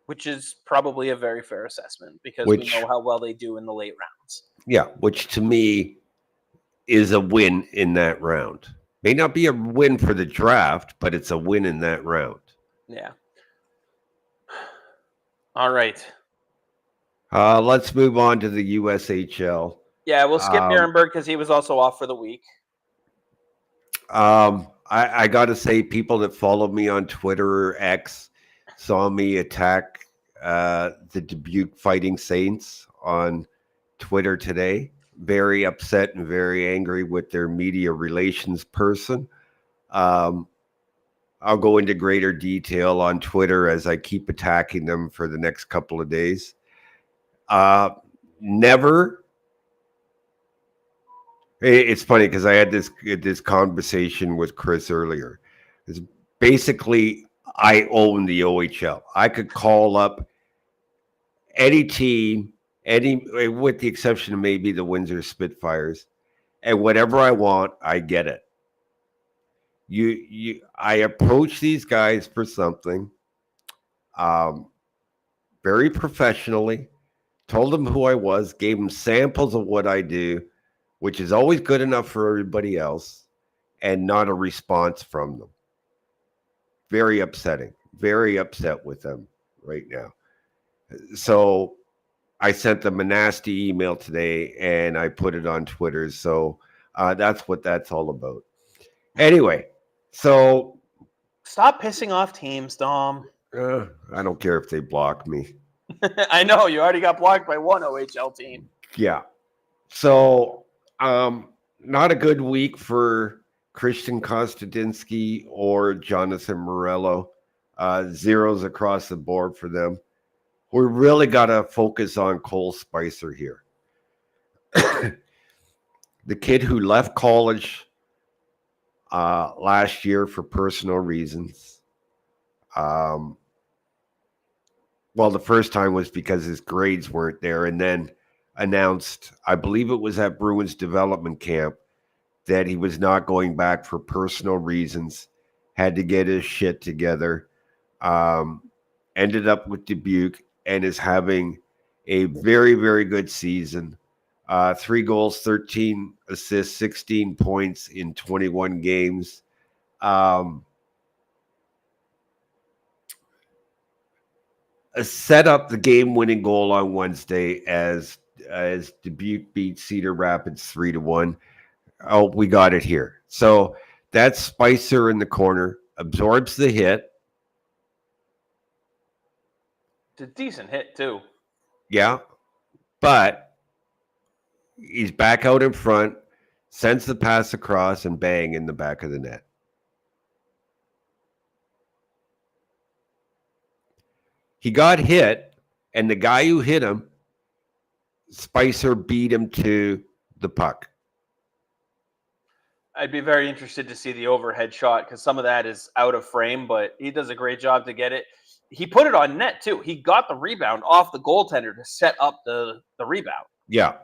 Which is probably a very fair assessment because we know how well they do in the late rounds. Yeah, which to me is a win in that round. May not be a win for the draft, but it's a win in that round. Yeah. All right. Let's move on to the USHL. Yeah, we'll skip Nuremberg because he was also off for the week. I got to say, people that follow me on Twitter or X saw me attack the Dubuque Fighting Saints on Twitter today. Very upset and very angry with their media relations person. I'll go into greater detail on Twitter as I keep attacking them for the next couple of days. It's funny because I had this conversation with Chris earlier. It's basically I own the OHL. I could call up any team, with the exception of maybe the Windsor Spitfires, and whatever I want, I get it. I approach these guys for something, very professionally, told them who I was, gave them samples of what I do, which is always good enough for everybody else, and not a response from them. Very upsetting. Very upset with them right now. So I sent them a nasty email today, and I put it on Twitter. So that's what that's all about. Anyway, so Stop pissing off teams, Dom. I don't care if they block me. I know you already got blocked by one OHL team. Yeah. So not a good week for Christian Kostadinsky or Jonathan Morello. Zeros across the board for them. We really got to focus on Cole Spicer here. The kid who left college last year for personal reasons. Well, the first time was because his grades weren't there, and then announced, I believe it was at Bruins development camp, that he was not going back for personal reasons, had to get his shit together, ended up with Dubuque, and is having a very, very good season. 3 goals, 13 assists, 16 points in 21 games. Set up the game-winning goal on Wednesday as Dubuque beat Cedar Rapids 3-1. Oh, we got it here. So that's Spicer in the corner, absorbs the hit. It's a decent hit, too. Yeah, but he's back out in front, sends the pass across, and bang, in the back of the net. He got hit, and the guy who hit him, Spicer beat him to the puck. I'd be very interested to see the overhead shot because some of that is out of frame, but he does a great job to get it. He put it on net, too. He got the rebound off the goaltender to set up the rebound. Yeah.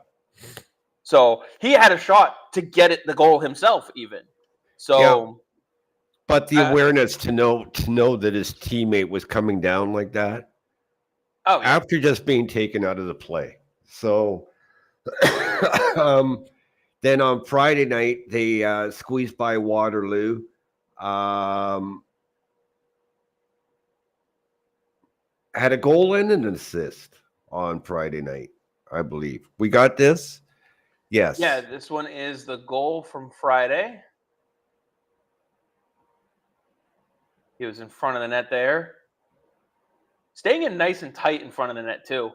So he had a shot to get it the goal himself, even. So, yeah. But the awareness to know that his teammate was coming down like that, after just being taken out of the play. So then on Friday night they squeezed by Waterloo. Had a goal and an assist on Friday night, I believe. We got this? Yes. Yeah, this one is the goal from Friday. He was in front of the net there. Staying in nice and tight in front of the net, too.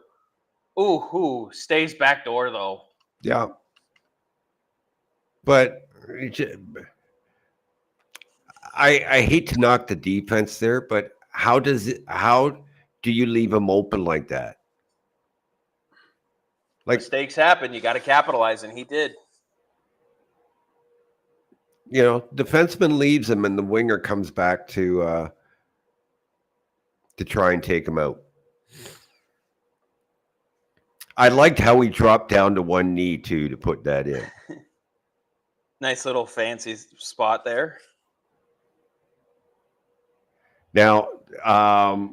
Ooh, stays back door, though. Yeah. But I hate to knock the defense there, but how do you leave him open like that? Like, mistakes happen. You got to capitalize, and he did. You know, defenseman leaves him, and the winger comes back to try and take him out. I liked how he dropped down to one knee, too, to put that in. Nice little fancy spot there. Now, I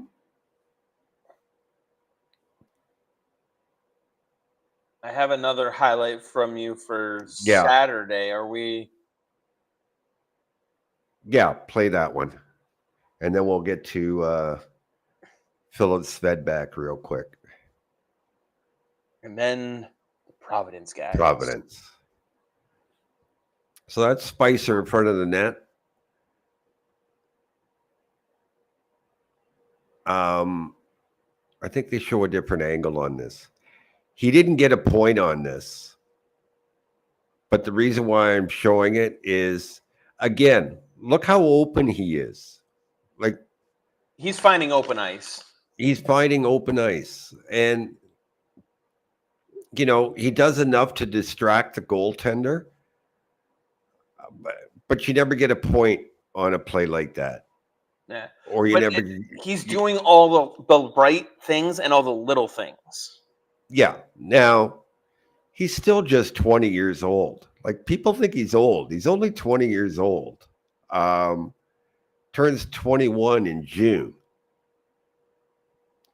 have another highlight from you for Saturday. Are we? Yeah, play that one. And then we'll get to Philip Svedback real quick. And then Providence guys. Providence. So that's Spicer in front of the net. I think they show a different angle on this. He didn't get a point on this. But the reason why I'm showing it is, again, look how open he is. Like, he's finding open ice. He's finding open ice. And, you know, he does enough to distract the goaltender. But you never get a point on a play like that. Yeah. or you But never. he's doing all the right things and all the little things. Yeah. Now he's still just 20 years old. Like people think he's old. He's only 20 years old. Turns 21 in June.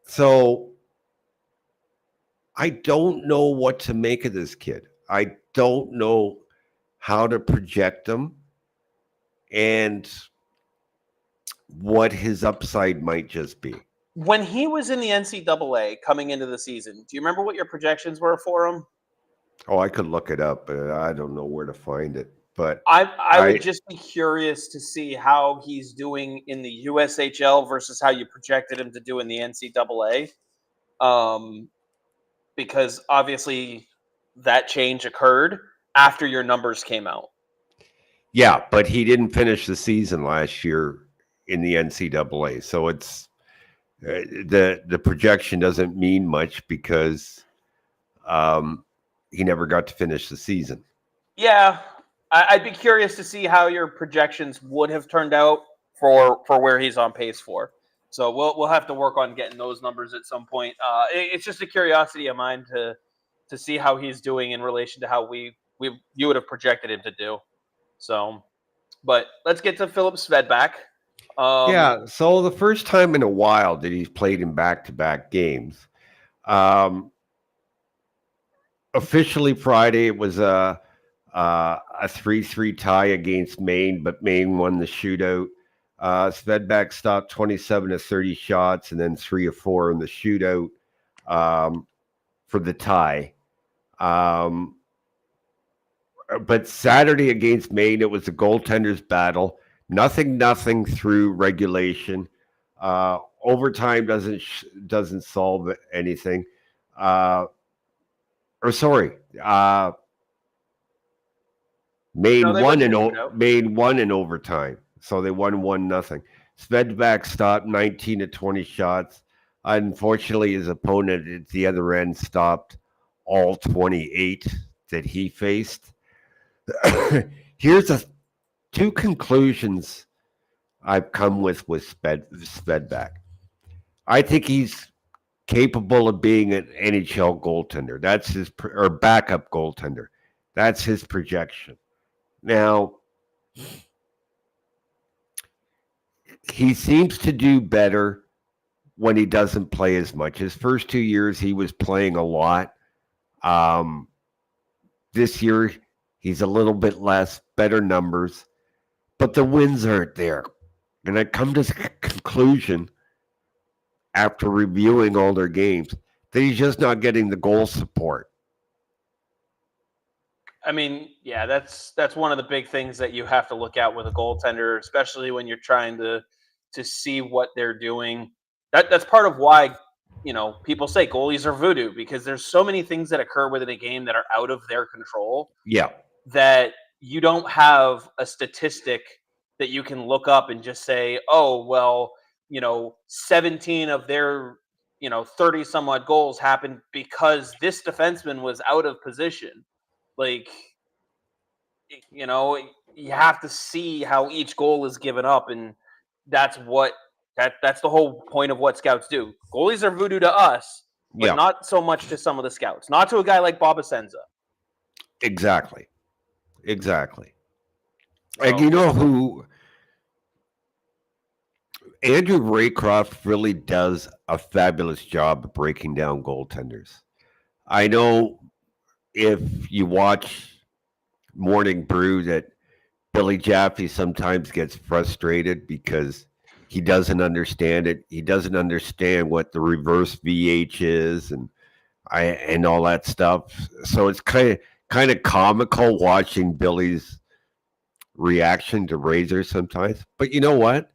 So I don't know what to make of this kid. I don't know how to project him and what his upside might just be. When he was in the NCAA coming into the season, do you remember what your projections were for him? Oh, I could look it up, but I don't know where to find it. But I would just be curious to see how he's doing in the USHL versus how you projected him to do in the NCAA. Because obviously that change occurred after your numbers came out. yeah, but he didn't finish the season last year in the NCAA, so it's the projection doesn't mean much because he never got to finish the season. Yeah, I'd be curious to see how your projections would have turned out for where he's on pace for. So we'll have to work on getting those numbers at some point. It's just a curiosity of mine to see how he's doing in relation to how you would have projected him to do. So, but let's get to Philip Svedback. Yeah, so the first time in a while that he's played in back-to-back games. Officially Friday, it was a 3-3 tie against Maine, but Maine won the shootout. Svedback stopped 27 of 30 shots and then 3 of 4 in the shootout for the tie. But Saturday against Maine, it was a goaltender's battle. Nothing through regulation. Overtime doesn't solve anything. Maine won in overtime, so they won 1-0. Svedback stopped 19 of 20 shots. Unfortunately, his opponent at the other end stopped all 28 that he faced. Here's two conclusions I've come with Svedback. I think he's capable of being an NHL goaltender. That's his or backup goaltender. That's his projection. Now, he seems to do better when he doesn't play as much. His first 2 years, he was playing a lot. This year, he's a little bit less, better numbers, but the wins aren't there. And I come to the conclusion after reviewing all their games that he's just not getting the goal support. I mean, yeah, that's one of the big things that you have to look at with a goaltender, especially when you're trying to see what they're doing. That's part of why, people say goalies are voodoo, because there's so many things that occur within a game that are out of their control. Yeah. That you don't have a statistic that you can look up and just say, oh, well, 17 of their 30 some odd goals happened because this defenseman was out of position. Like, you have to see how each goal is given up, and that's the whole point of what scouts do. Goalies are voodoo to us, but not so much to some of the scouts, not to a guy like Bob Asenza. Exactly. And you know who? Andrew Raycroft really does a fabulous job of breaking down goaltenders. I know if you watch Morning Brew that Billy Jaffe sometimes gets frustrated because he doesn't understand it. He doesn't understand what the reverse VH is and all that stuff. So it's kind of comical watching Billy's reaction to Razor sometimes. But you know what?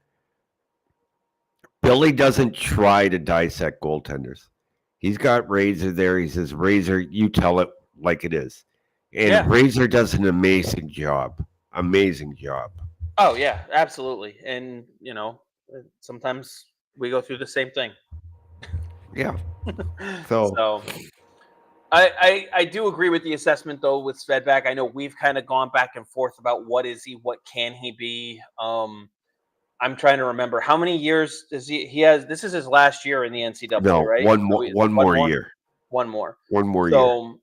Billy doesn't try to dissect goaltenders. He's got Razor there. He says, Razor, you tell it like it is. And Razor does an amazing job. Oh, yeah, absolutely. And, sometimes we go through the same thing. Yeah. So I do agree with the assessment, though, with Svedback. I know we've kind of gone back and forth about what is he, what can he be. I'm trying to remember how many years does he has. This is his last year in the NCAA, No, right? one So more, one more year. One more. One more year. So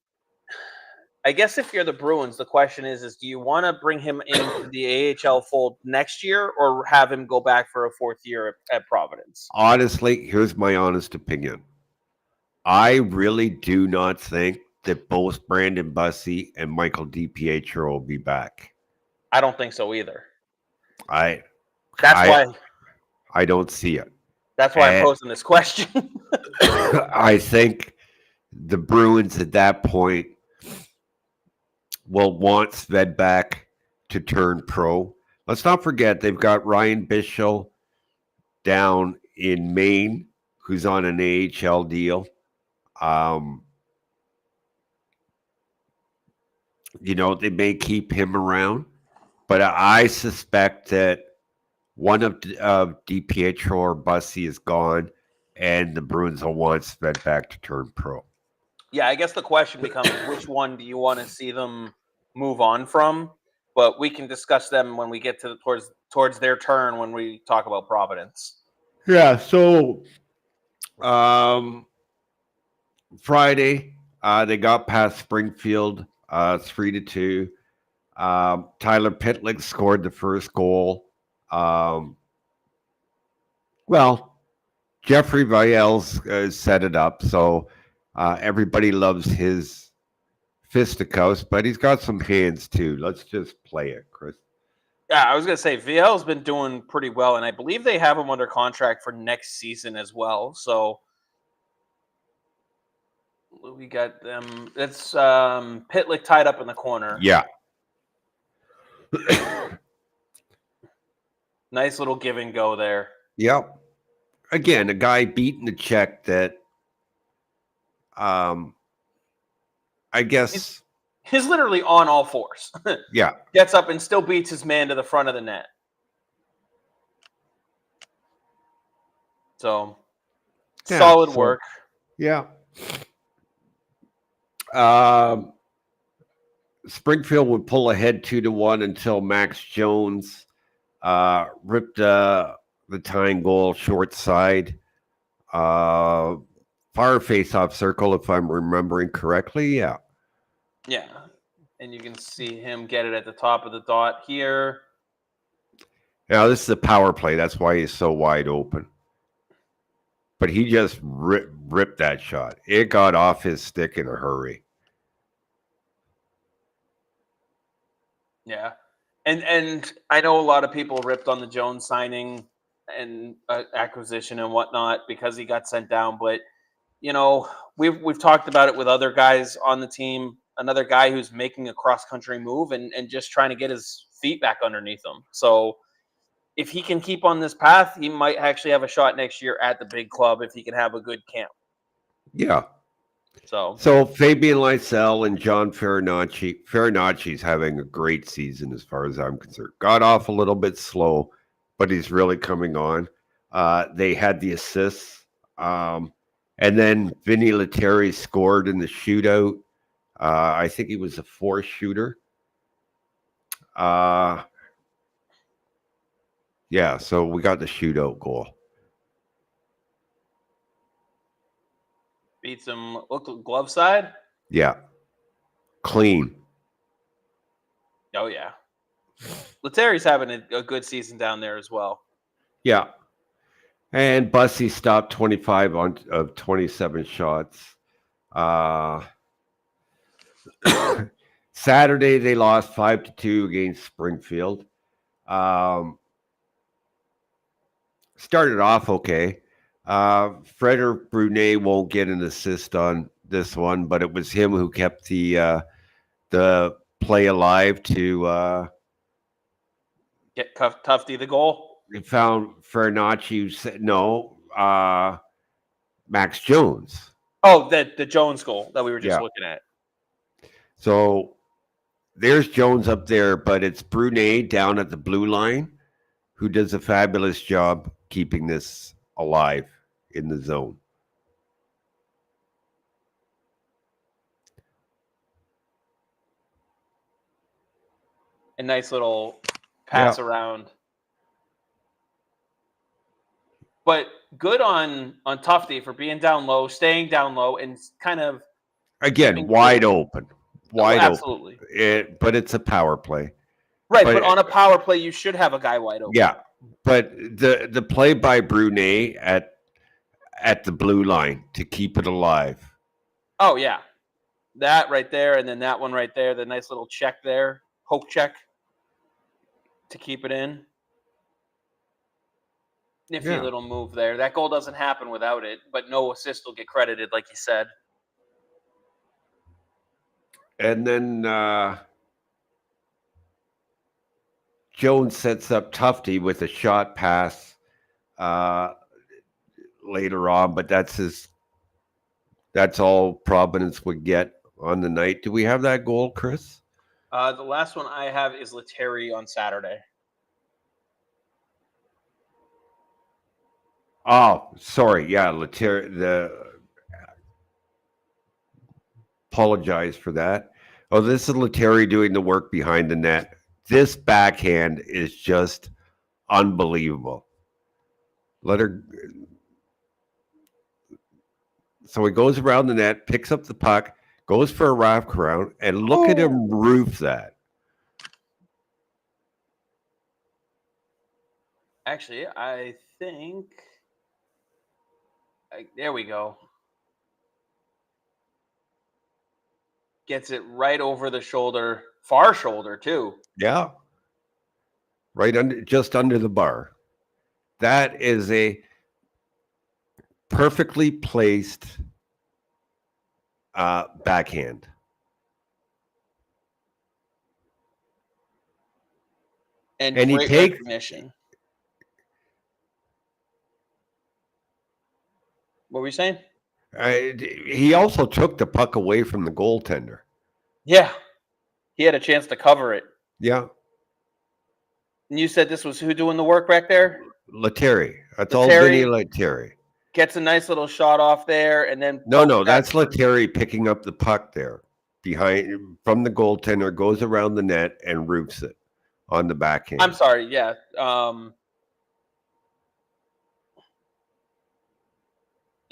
I guess if you're the Bruins, the question is do you want to bring him into the AHL fold next year or have him go back for a fourth year at Providence? Honestly, here's my honest opinion. I really do not think that both Brandon Bussey and Michael DiPietro will be back. I don't think so either. I don't see it. That's why I'm posing this question. I think the Bruins at that point will want Sved back to turn pro. Let's not forget they've got Ryan Bischel down in Maine, who's on an AHL deal. They may keep him around, but I suspect that one of DiPietro or Bussey is gone, and the Bruins will want Sved back to turn pro. Yeah, I guess the question becomes which one do you want to see them move on from? But we can discuss them when we get to towards their turn when we talk about Providence. Yeah, so Friday, they got past Springfield 3-2. Tyler Pitlick scored the first goal. Jeffrey Viels set it up, so everybody loves his fisticuffs, but he's got some hands too. Let's just play it, Chris. Yeah, I was going to say, VL's been doing pretty well, and I believe they have him under contract for next season as well. So we got them. It's Pitlick tied up in the corner. Yeah. Nice little give and go there. Yep. Again, a guy beating the check that I guess he's literally on all fours. Yeah. Gets up and still beats his man to the front of the net. So solid work. Yeah. Springfield would pull ahead 2-1 until Max Jones ripped the tying goal short side. Fire face-off circle, if I'm remembering correctly. Yeah. Yeah. And you can see him get it at the top of the dot here. Now, this is a power play. That's why he's so wide open. But he just ripped that shot. It got off his stick in a hurry. Yeah. And I know a lot of people ripped on the Jones signing and acquisition and whatnot because he got sent down. But, we've talked about it with other guys on the team. Another guy who's making a cross-country move and just trying to get his feet back underneath him. So if he can keep on this path, he might actually have a shot next year at the big club if he can have a good camp. Yeah. So Fabian Lysell and John Farinacci's having a great season as far as I'm concerned. Got off a little bit slow, but he's really coming on. They had the assists. And then Vinny Lettieri scored in the shootout. I think he was a 4 shooter. Yeah, so we got the shootout goal. beats him. Look, glove side. Yeah, clean. Oh yeah, Lettieri's having a good season down there as well. Yeah, and Bussey stopped 25 of 27 shots. Saturday they lost 5-2 against Springfield. Started off okay. Freder Brunet won't get an assist on this one, but it was him who kept the play alive to get Tufty the goal. They found Farinacci. Said no, Max Jones. Oh, the Jones goal that we were just looking at. So there's Jones up there, but it's Brunet down at the blue line who does a fabulous job keeping this alive in the zone. A nice little pass around. But good on Tufty for being down low, staying down low, and kind of Again, wide open. Wide absolutely. open. But it's a power play. Right, but on a power play, you should have a guy wide open. Yeah, but the play by Brunet at the blue line to keep it alive. Oh, yeah. That right there, and then that one right there, the nice little check there, poke check to keep it in. Nifty little move there. That goal doesn't happen without it, but no assist will get credited, like you said. And then Jones sets up Tufty with a shot pass later on, but that's all Providence would get on the night. Do we have that goal, Chris? The last one I have is Lettieri on Saturday. Oh, sorry. Yeah, Lettieri. Apologize for that. Oh, this is Lettieri doing the work behind the net. This backhand is just unbelievable. So he goes around the net, picks up the puck, goes for a wrap around, and look at him roof that. Actually, I think there we go. Gets it right over the shoulder, far shoulder too. Yeah. Right under, just under the bar. That is a perfectly placed backhand. And he great takes recognition. What were you saying? He also took the puck away from the goaltender. Yeah. He had a chance to cover it. Yeah. And you said this was who doing the work back there? Lettieri. That's all Vinny Lettieri. Gets a nice little shot off there, and then No, that's Lettieri picking up the puck there behind from the goaltender, goes around the net and roofs it on the backhand. I'm sorry, yeah.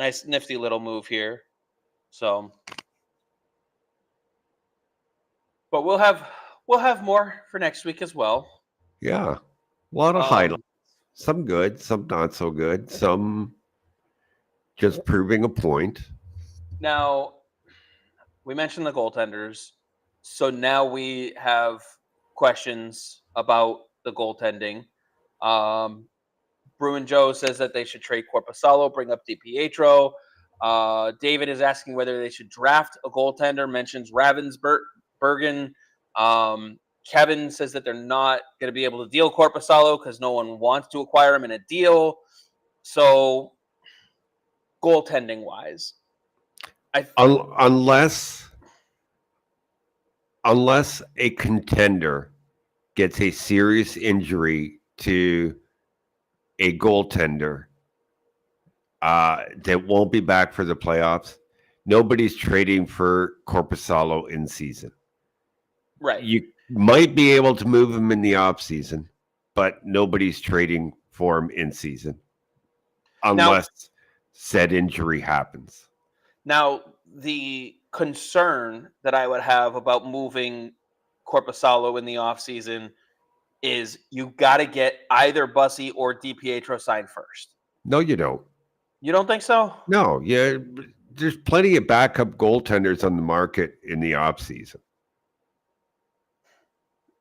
Nice nifty little move here. So, but we'll have more for next week as well. Yeah. A lot of highlights. Some good, some not so good, some just proving a point. Now, we mentioned the goaltenders. So now we have questions about the goaltending. Bruin Joe says that they should trade Korpisalo, bring up DiPietro. David is asking whether they should draft a goaltender, mentions Ravensburgen. Kevin says that they're not going to be able to deal Korpisalo because no one wants to acquire him in a deal. So, goaltending-wise, unless a contender gets a serious injury to a goaltender that won't be back for the playoffs, nobody's trading for Korpisalo in season. Right. You might be able to move him in the off season, but nobody's trading for him in season unless said injury happens. Now, the concern that I would have about moving Korpisalo in the offseason is you got to get either Bussy or DiPietro signed first. No, you don't. You don't think so? No, yeah. There's plenty of backup goaltenders on the market in the offseason.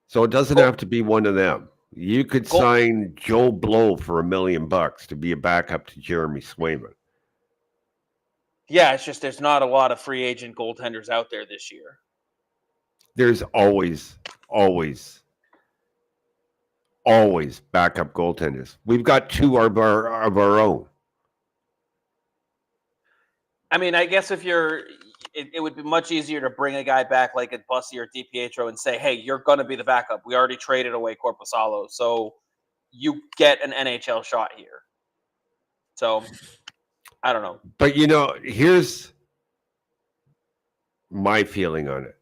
So it doesn't have to be one of them. You could sign Joe Blow for $1 million to be a backup to Jeremy Swayman. Yeah, it's just there's not a lot of free agent goaltenders out there this year. There's always backup goaltenders. We've got two of our own. I mean, I guess if it would be much easier to bring a guy back like a Bussy or DiPietro and say, hey, you're going to be the backup. We already traded away Korpisalo, so you get an NHL shot here. So, I don't know. But, here's my feeling on it.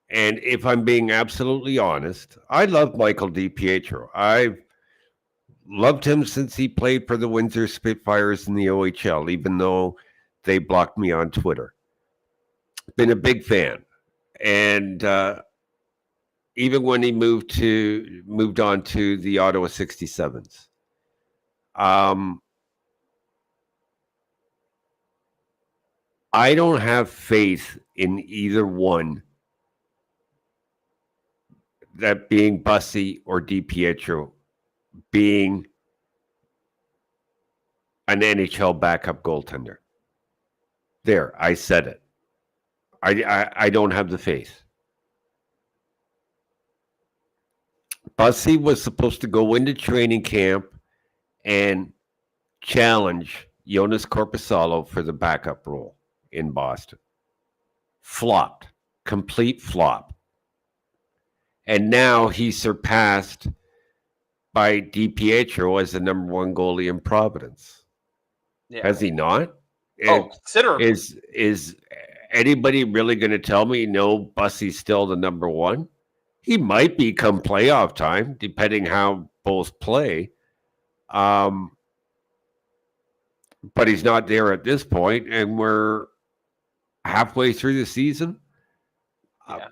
And if I'm being absolutely honest, I love Michael DiPietro. I've Loved him since he played for the Windsor Spitfires in the OHL, even though they blocked me on Twitter. Been a big fan. And even when he moved on to the Ottawa 67s. I don't have faith in either one, that being Bussy or DiPietro, being an NHL backup goaltender. There, I said it. I don't have the faith. Bussy was supposed to go into training camp and challenge Jonas Korpisalo for the backup role in Boston. Flopped. Complete flop. And now he's surpassed by DiPietro as the number one goalie in Providence. Yeah. Has he not? Considerably. Is anybody really going to tell me no, Bussy's still the number one? He might be come playoff time, depending how both play. But he's not there at this point, and we're halfway through the season. Yeah.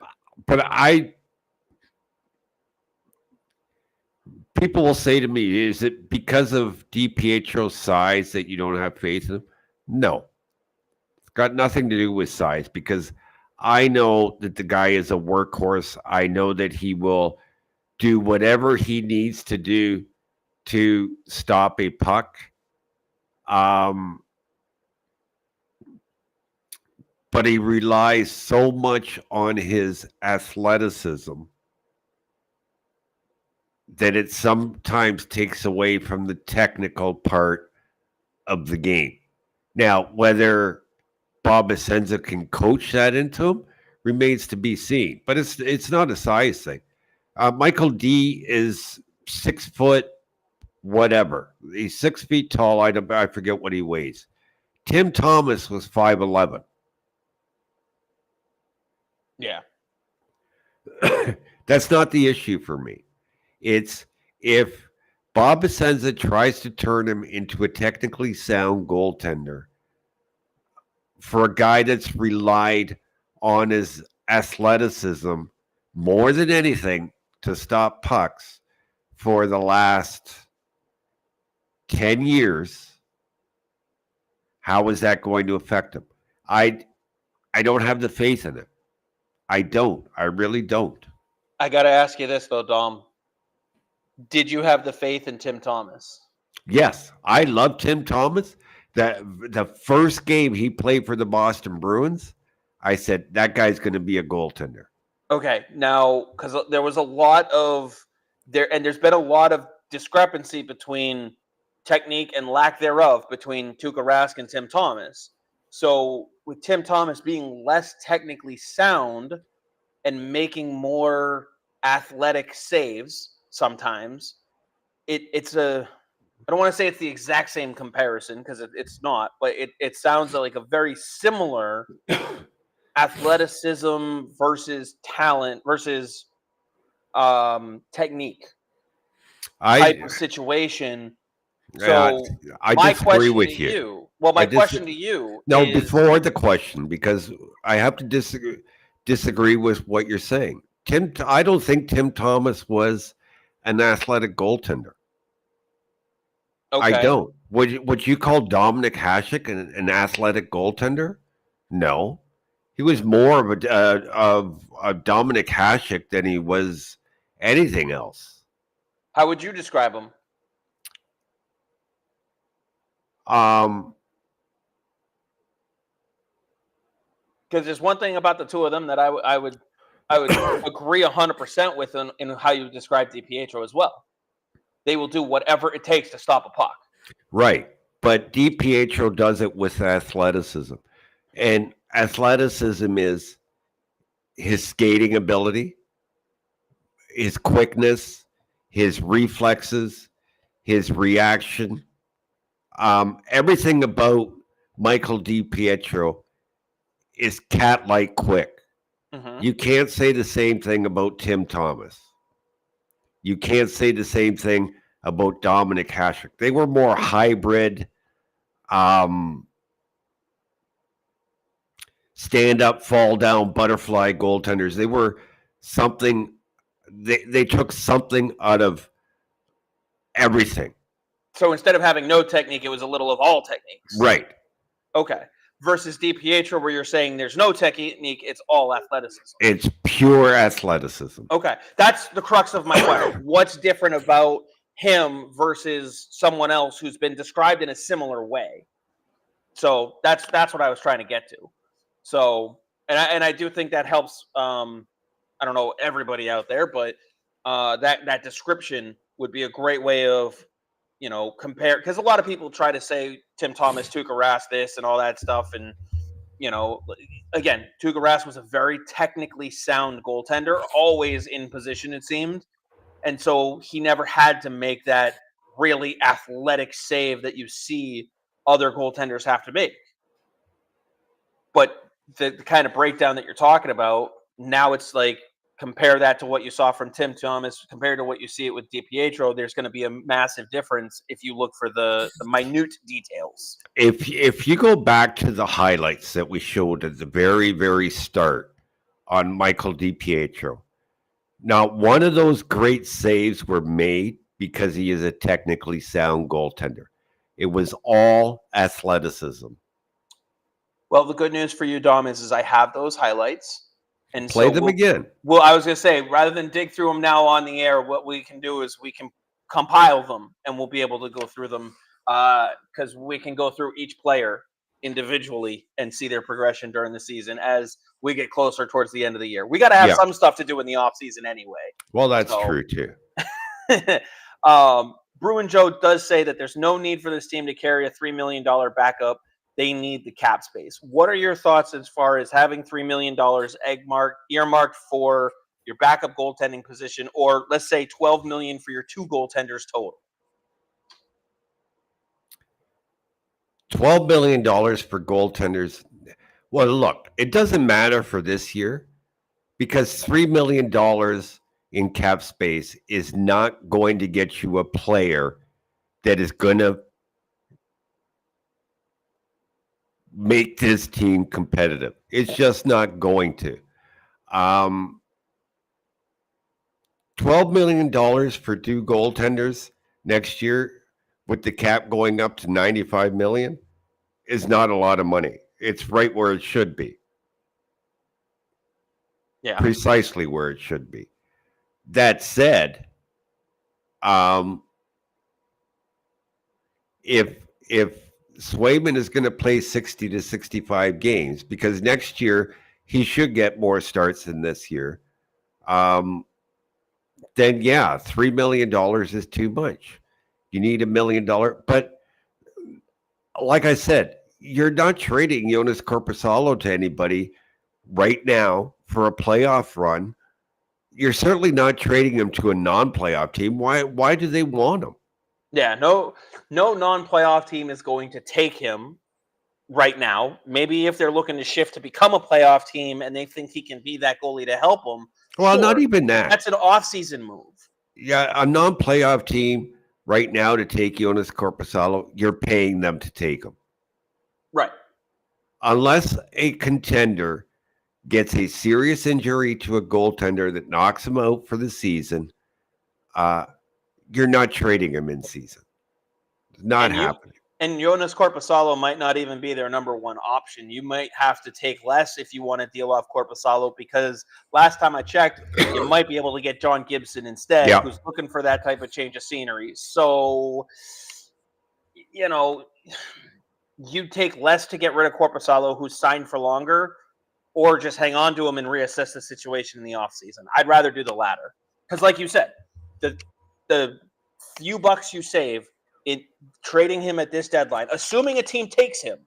People will say to me, is it because of DiPietro's size that you don't have faith in him? No. It's got nothing to do with size, because I know that the guy is a workhorse. I know that he will do whatever he needs to do to stop a puck. But he relies so much on his athleticism that it sometimes takes away from the technical part of the game. Now, whether Bob Essenza can coach that into him remains to be seen, but it's not a size thing. Michael D is 6 foot, whatever. He's 6 feet tall. I forget what he weighs. Tim Thomas was 5'11". Yeah. That's not the issue for me. It's if Bob Essenza tries to turn him into a technically sound goaltender for a guy that's relied on his athleticism more than anything to stop pucks for the last 10 years, how is that going to affect him? I don't have the faith in it. I don't. I really don't. I got to ask you this, though, Dom. Did you have the faith in Tim Thomas? Yes, I love Tim Thomas. The first game he played for the Boston Bruins, I said, that guy's going to be a goaltender. Okay, now, because there was a lot of there's been a lot of discrepancy between technique and lack thereof between Tuukka Rask and Tim Thomas. So with Tim Thomas being less technically sound and making more athletic saves sometimes, it's a, I don't want to say it's the exact same comparison because it's not, but it sounds like a very similar athleticism versus talent versus technique type of situation. So I disagree with you. Well, my question to you is, before the question, because I have to disagree with what you're saying. I don't think Tim Thomas was an athletic goaltender. Okay. I don't. Would you call Dominic Hasek an athletic goaltender? No. He was more of a Dominic Hasek than he was anything else. How would you describe him? Because there's one thing about the two of them that I would agree 100% with in how you describe DiPietro as well. They will do whatever it takes to stop a puck. Right. But DiPietro does it with athleticism. And athleticism is his skating ability, his quickness, his reflexes, his reaction. Everything about Michael DiPietro is cat-like quick. Mm-hmm. You can't say the same thing about Tim Thomas. You can't say the same thing about Dominic Hasek. They were more hybrid, stand up, fall down, butterfly goaltenders. They were something. They took something out of everything. So instead of having no technique, it was a little of all techniques. Right. Okay. Versus DiPietro, where you're saying there's no technique, it's all athleticism. It's pure athleticism. Okay. That's the crux of my question. What's different about him versus someone else who's been described in a similar way? So that's what I was trying to get to. So, and I do think that helps, I don't know, everybody out there, but that description would be a great way of, compare, because a lot of people try to say Tim Thomas, Tuukka Rask, this and all that stuff. And, again, Tuukka Rask was a very technically sound goaltender, always in position, it seemed. And so he never had to make that really athletic save that you see other goaltenders have to make. But the kind of breakdown that you're talking about, now it's like, compare that to what you saw from Tim Thomas, compared to what you see it with DiPietro, there's going to be a massive difference if you look for the minute details. If you go back to the highlights that we showed at the very, very start on Michael DiPietro, now one of those great saves were made because he is a technically sound goaltender. It was all athleticism. Well, the good news for you, Dom, is I have those highlights. And play them again. Well, I was going to say, rather than dig through them now on the air, what we can do is we can compile them and we'll be able to go through them because we can go through each player individually and see their progression during the season as we get closer towards the end of the year. We got to have some stuff to do in the offseason anyway. Well, that's true too. Bruin Joe does say that there's no need for this team to carry a $3 million backup. They need the cap space. What are your thoughts as far as having $3 million earmarked for your backup goaltending position, or let's say $12 million for your two goaltenders total? $12 million for goaltenders. Well, look, it doesn't matter for this year because $3 million in cap space is not going to get you a player that is going to make this team competitive. It's just not going to. $12 million for two goaltenders next year with the cap going up to $95 million is not a lot of money. It's right where it should be. Yeah. Precisely where it should be. That said, if Swayman is going to play 60 to 65 games because next year he should get more starts than this year, then yeah, $3 million is too much. You need $1 million. But like I said, you're not trading Jonas Korpisalo to anybody right now for a playoff run. You're certainly not trading him to a non-playoff team. Why do they want him? Yeah, no non-playoff team is going to take him right now. Maybe if they're looking to shift to become a playoff team and they think he can be that goalie to help them. Well, not even that. That's an off-season move. Yeah, a non-playoff team right now to take Jonas Korpisalo, you're paying them to take him. Right. Unless a contender gets a serious injury to a goaltender that knocks him out for the season, you're not trading him in season. It's not happening. And Jonas Korpisalo might not even be their number one option. You might have to take less if you want to deal off Korpisalo because last time I checked, you might be able to get John Gibson instead, who's looking for that type of change of scenery. So, you take less to get rid of Korpisalo, who's signed for longer, or just hang on to him and reassess the situation in the offseason. I'd rather do the latter. Because like you said, the few bucks you save in trading him at this deadline, assuming a team takes him,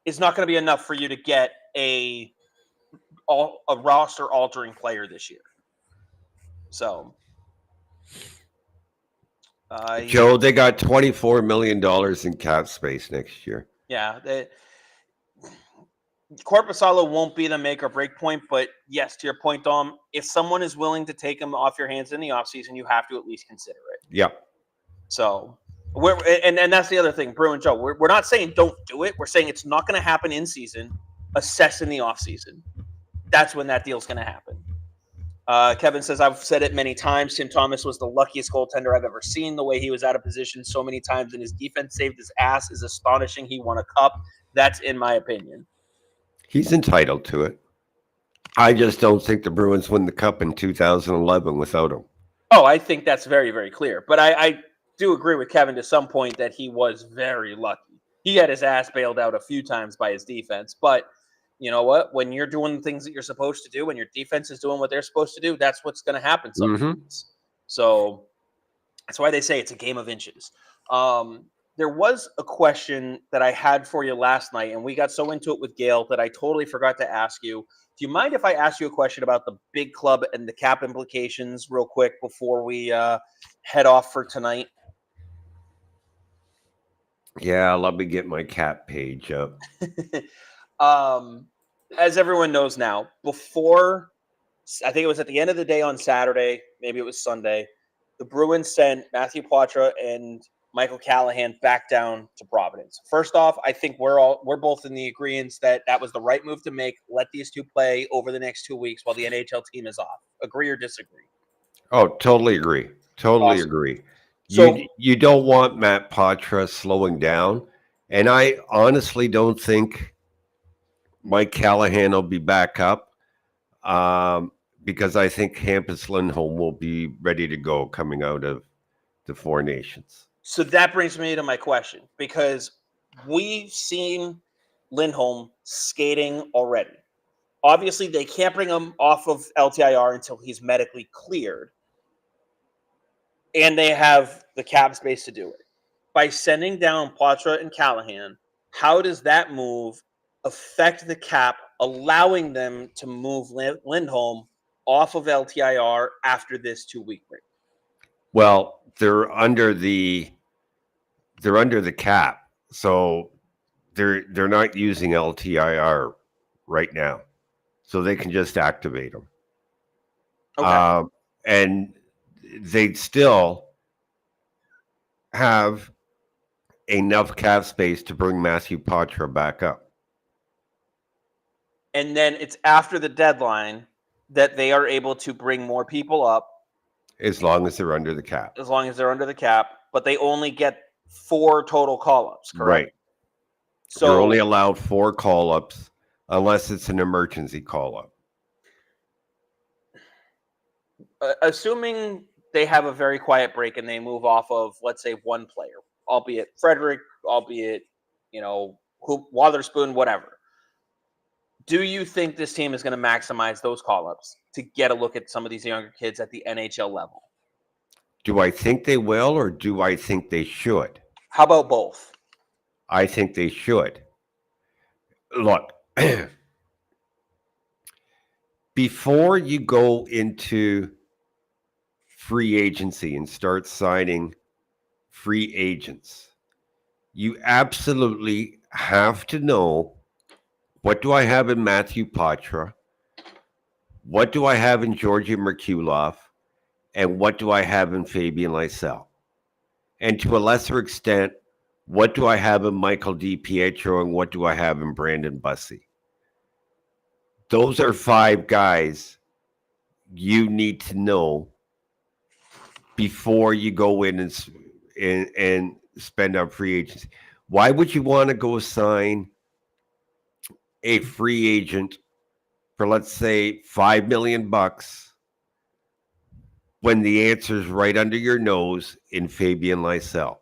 is not going to be enough for you to get a roster-altering player this year. So, Joe, they got $24 million in cap space next year. Yeah, Korpisalo won't be the make or break point, but yes, to your point, Dom, if someone is willing to take him off your hands in the offseason, you have to at least consider it. Yep. So and that's the other thing, Brew and Joe. We're not saying don't do it. We're saying it's not going to happen in season. Assess in the off season. That's when that deal's going to happen. Kevin says, I've said it many times. Tim Thomas was the luckiest goaltender I've ever seen. The way he was out of position so many times and his defense saved his ass is astonishing. He won a cup. That's in my opinion. He's entitled to it. I just don't think the Bruins win the cup in 2011 without him. Oh, I think that's very, very clear. But I do agree with Kevin to some point that he was very lucky. He had his ass bailed out a few times by his defense, but you know what? When you're doing things that you're supposed to do, when your defense is doing what they're supposed to do, that's what's going to happen sometimes. So that's why they say it's a game of inches. There was a question that I had for you last night, and we got so into it with Gail that I totally forgot to ask you. Do you mind if I ask you a question about the big club and the cap implications real quick before we head off for tonight? Yeah, let me get my cap page up. As everyone knows now, before, I think it was at the end of the day on Saturday, maybe it was Sunday, the Bruins sent Matthew Poitras and Michael Callahan back down to Providence. First off, I think we're both in the agreement that was the right move to make. Let these two play over the next 2 weeks while the NHL team is off. Agree or disagree? Oh, totally agree. Totally Awesome. agree. So you don't want Matt Poitras slowing down, and I honestly don't think Mike Callahan will be back up because I think Hampus Lindholm will be ready to go coming out of the Four Nations. So that brings me to my question, because we've seen Lindholm skating already. Obviously, they can't bring him off of LTIR until he's medically cleared, and they have the cap space to do it. By sending down Poitras and Callahan, how does that move affect the cap, allowing them to move Lindholm off of LTIR after this 2-week break? Well, they're under the cap, so they're not using LTIR right now, so they can just activate them. Okay. And they'd still have enough cap space to bring Matthew Poitras back up. And then it's after the deadline that they are able to bring more people up. As long as they're under the cap. As long as they're under the cap, but they only get 4 total call-ups, correct? Right. So you're only allowed 4 call-ups unless it's an emergency call-up. Assuming they have a very quiet break and they move off of, let's say, one player, albeit Frederick, albeit, Wotherspoon, whatever. Do you think this team is going to maximize those call-ups to get a look at some of these younger kids at the NHL level? Do I think they will, or do I think they should? How about both? I think they should. Look, before you go into free agency and start signing free agents, you absolutely have to know, what do I have in Matthew Poitras? What do I have in Georgi Merkulov? And what do I have in Fabian Lysell? And to a lesser extent, what do I have in Michael DiPietro, and what do I have in Brandon Bussey? Those are 5 guys you need to know before you go in and spend on free agency. Why would you want to go sign a free agent for, let's say, $5 million when the answer is right under your nose in Fabian Lysell?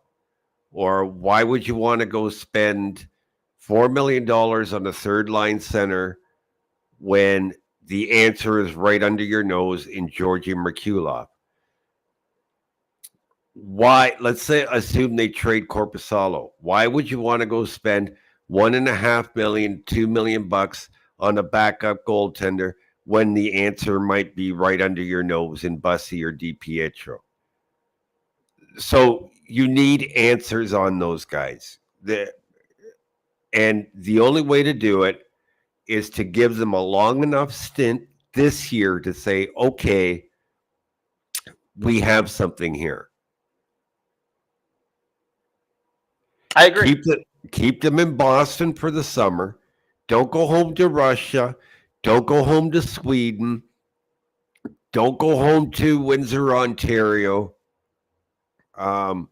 Or why would you want to go spend $4 million on a third-line center when the answer is right under your nose in Georgi Merkulov? Why? Let's say, assume they trade Korpisalo. Why would you want to go spend $1.5 million, $2 million on a backup goaltender when the answer might be right under your nose in Bussey or DiPietro? So you need answers on those guys. And the only way to do it is to give them a long enough stint this year to say, okay, we have something here. I agree. Keep them in Boston for the summer. Don't go home to Russia. Don't go home to Sweden. Don't go home to Windsor, Ontario. I'm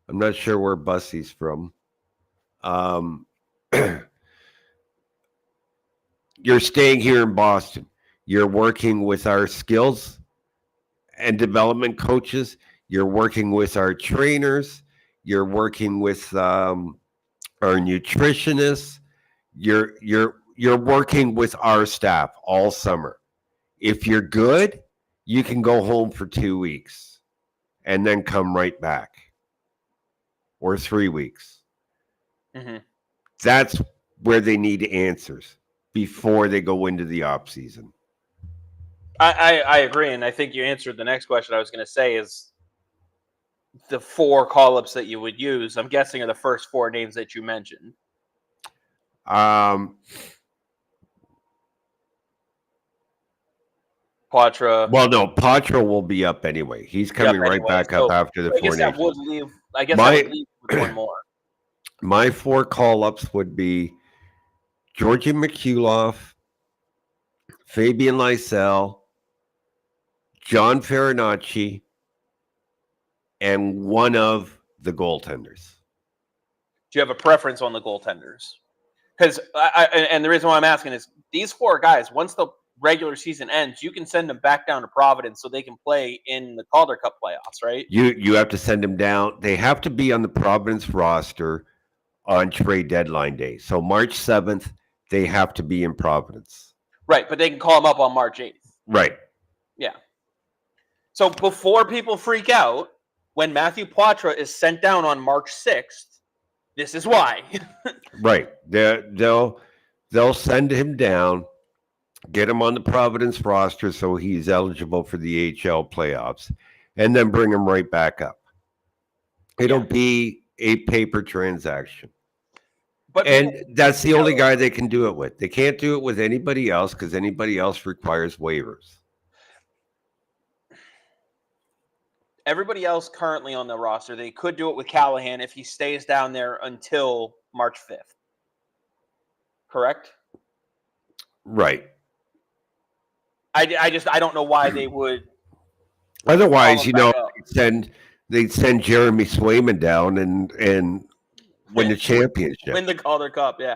not sure where Bussy's from. You're staying here in Boston. You're working with our skills and development coaches. You're working with our trainers. You're working with our nutritionists. You're working with our staff all summer. If you're good, you can go home for 2 weeks and then come right back, or 3 weeks. Mm-hmm. That's where they need answers before they go into the off season. I agree, and I think you answered the next question I was going to say is the 4 call-ups that you would use. I'm guessing are the first 4 names that you mentioned. Poitras. Well, no, Poitras will be up anyway. He's coming right back up after the 4 nations. I guess that would leave with 1 more. My 4 call-ups would be Georgi Merkulov, Fabian Lysell, John Farinacci, and one of the goaltenders. Do you have a preference on the goaltenders? Because and the reason why I'm asking is these 4 guys, once the regular season ends, you can send them back down to Providence so they can play in the Calder Cup playoffs, right? You have to send them down. They have to be on the Providence roster on trade deadline day. So March 7th, they have to be in Providence. Right, but they can call them up on March 8th. Right. Yeah. So before people freak out, when Matthew Poitras is sent down on March 6th, this is why. Right. They'll send him down, get him on the Providence roster so he's eligible for the AHL playoffs, and then bring him right back up. It'll be a paper transaction. And that's the only guy they can do it with. They can't do it with anybody else because anybody else requires waivers. Everybody else currently on the roster, they could do it with Callahan if he stays down there until March 5th. Correct? Right. I don't know why they would. Otherwise, they'd send Jeremy Swayman down and win the championship. Win the Calder Cup, yeah.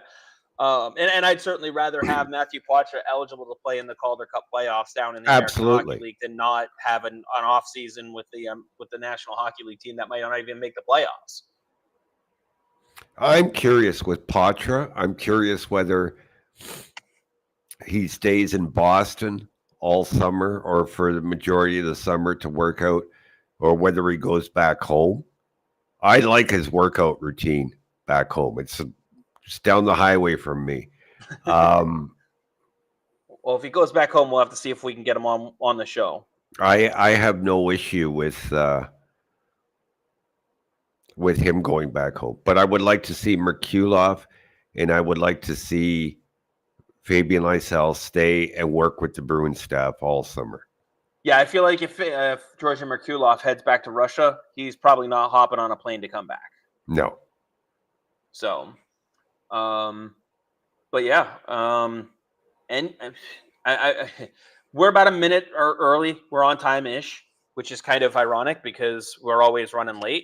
And I'd certainly rather have Matthew Poitras eligible to play in the Calder Cup playoffs down in the American Hockey League than not have an off season with the National Hockey League team that might not even make the playoffs. I'm curious with Poitras. I'm curious whether he stays in Boston all summer or for the majority of the summer to work out, or whether he goes back home. I like his workout routine back home. It's just down the highway from me. Well, if he goes back home, we'll have to see if we can get him on the show. I have no issue with him going back home, but I would like to see Merkulov, and I would like to see Fabian Lysell stay and work with the Bruins staff all summer. Yeah, I feel like if Georgi Merkulov heads back to Russia, he's probably not hopping on a plane to come back. No. So, but yeah, and I we're about a minute early. We're on time-ish, which is kind of ironic because we're always running late.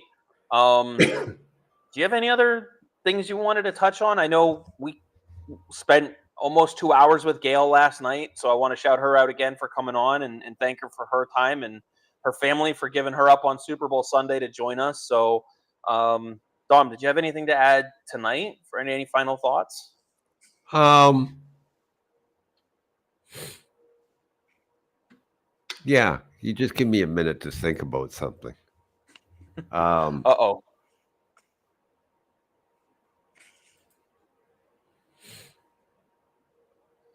Do you have any other things you wanted to touch on? I know we spent almost 2 hours with Gail last night, so I want to shout her out again for coming on and thank her for her time and her family for giving her up on Super Bowl Sunday to join us. So, Dom, did you have anything to add tonight for any final thoughts? Yeah, you just give me a minute to think about something. Uh-oh.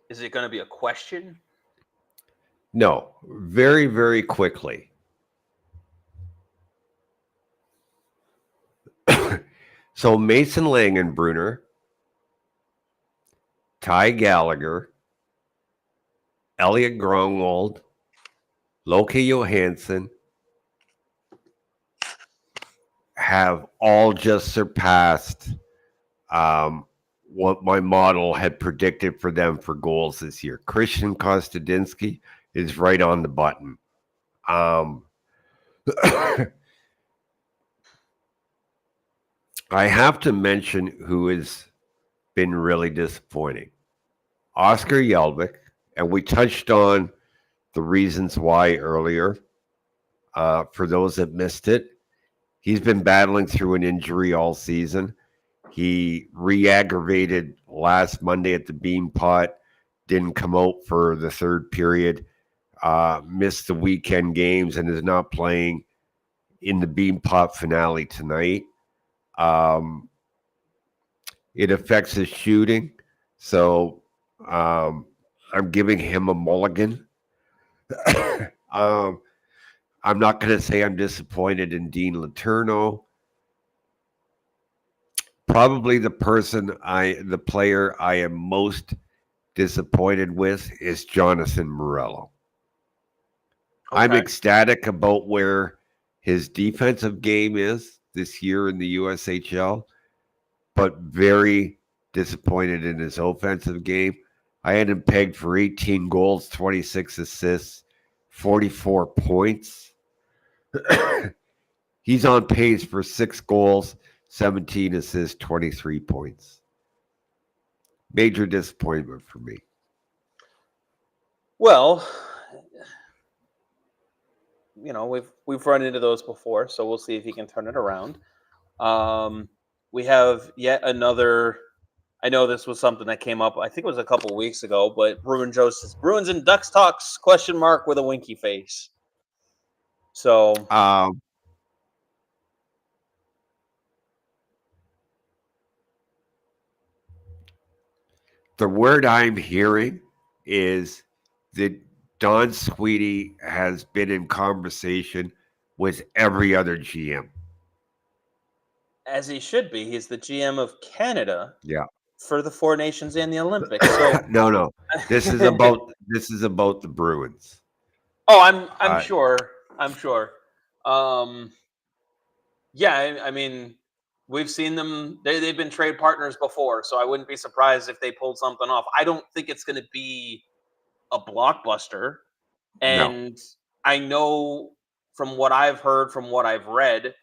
Is it going to be a question? No, very, very quickly. So Mason Langenbrunner, Ty Gallagher, Elliot Grunwald, Loki Johansson have all just surpassed what my model had predicted for them for goals this year. Christian Kostadinsky is right on the button. I have to mention who has been really disappointing. Oscar Yelvik, and we touched on the reasons why earlier. For those that missed it, he's been battling through an injury all season. He re-aggravated last Monday at the Bean Pot, didn't come out for the third period, missed the weekend games, and is not playing in the Bean Pot finale tonight. It affects his shooting, so I'm giving him a mulligan. I'm not going to say I'm disappointed in Dean Letourneau. Probably the player I am most disappointed with is Jonathan Morello. Okay. I'm ecstatic about where his defensive game is this year in the USHL, but very disappointed in his offensive game. I had him pegged for 18 goals, 26 assists, 44 points. He's on pace for 6 goals, 17 assists, 23 points. Major disappointment for me. Well, you know, we've run into those before, so we'll see if he can turn it around. We have yet another. I know this was something that came up, I think it was a couple of weeks ago, but Bruin Joe says, Bruins and Ducks talks, ? With a winky face. So the word I'm hearing is that Don Sweetie has been in conversation with every other GM. As he should be. He's the GM of Canada. Yeah. For the Four Nations and the Olympics. So no. This is about the Bruins. Oh, I'm sure. I'm sure. Yeah, I mean, we've seen them. They've been trade partners before, so I wouldn't be surprised if they pulled something off. I don't think it's going to be a blockbuster. And no. I know from what I've heard, from what I've read,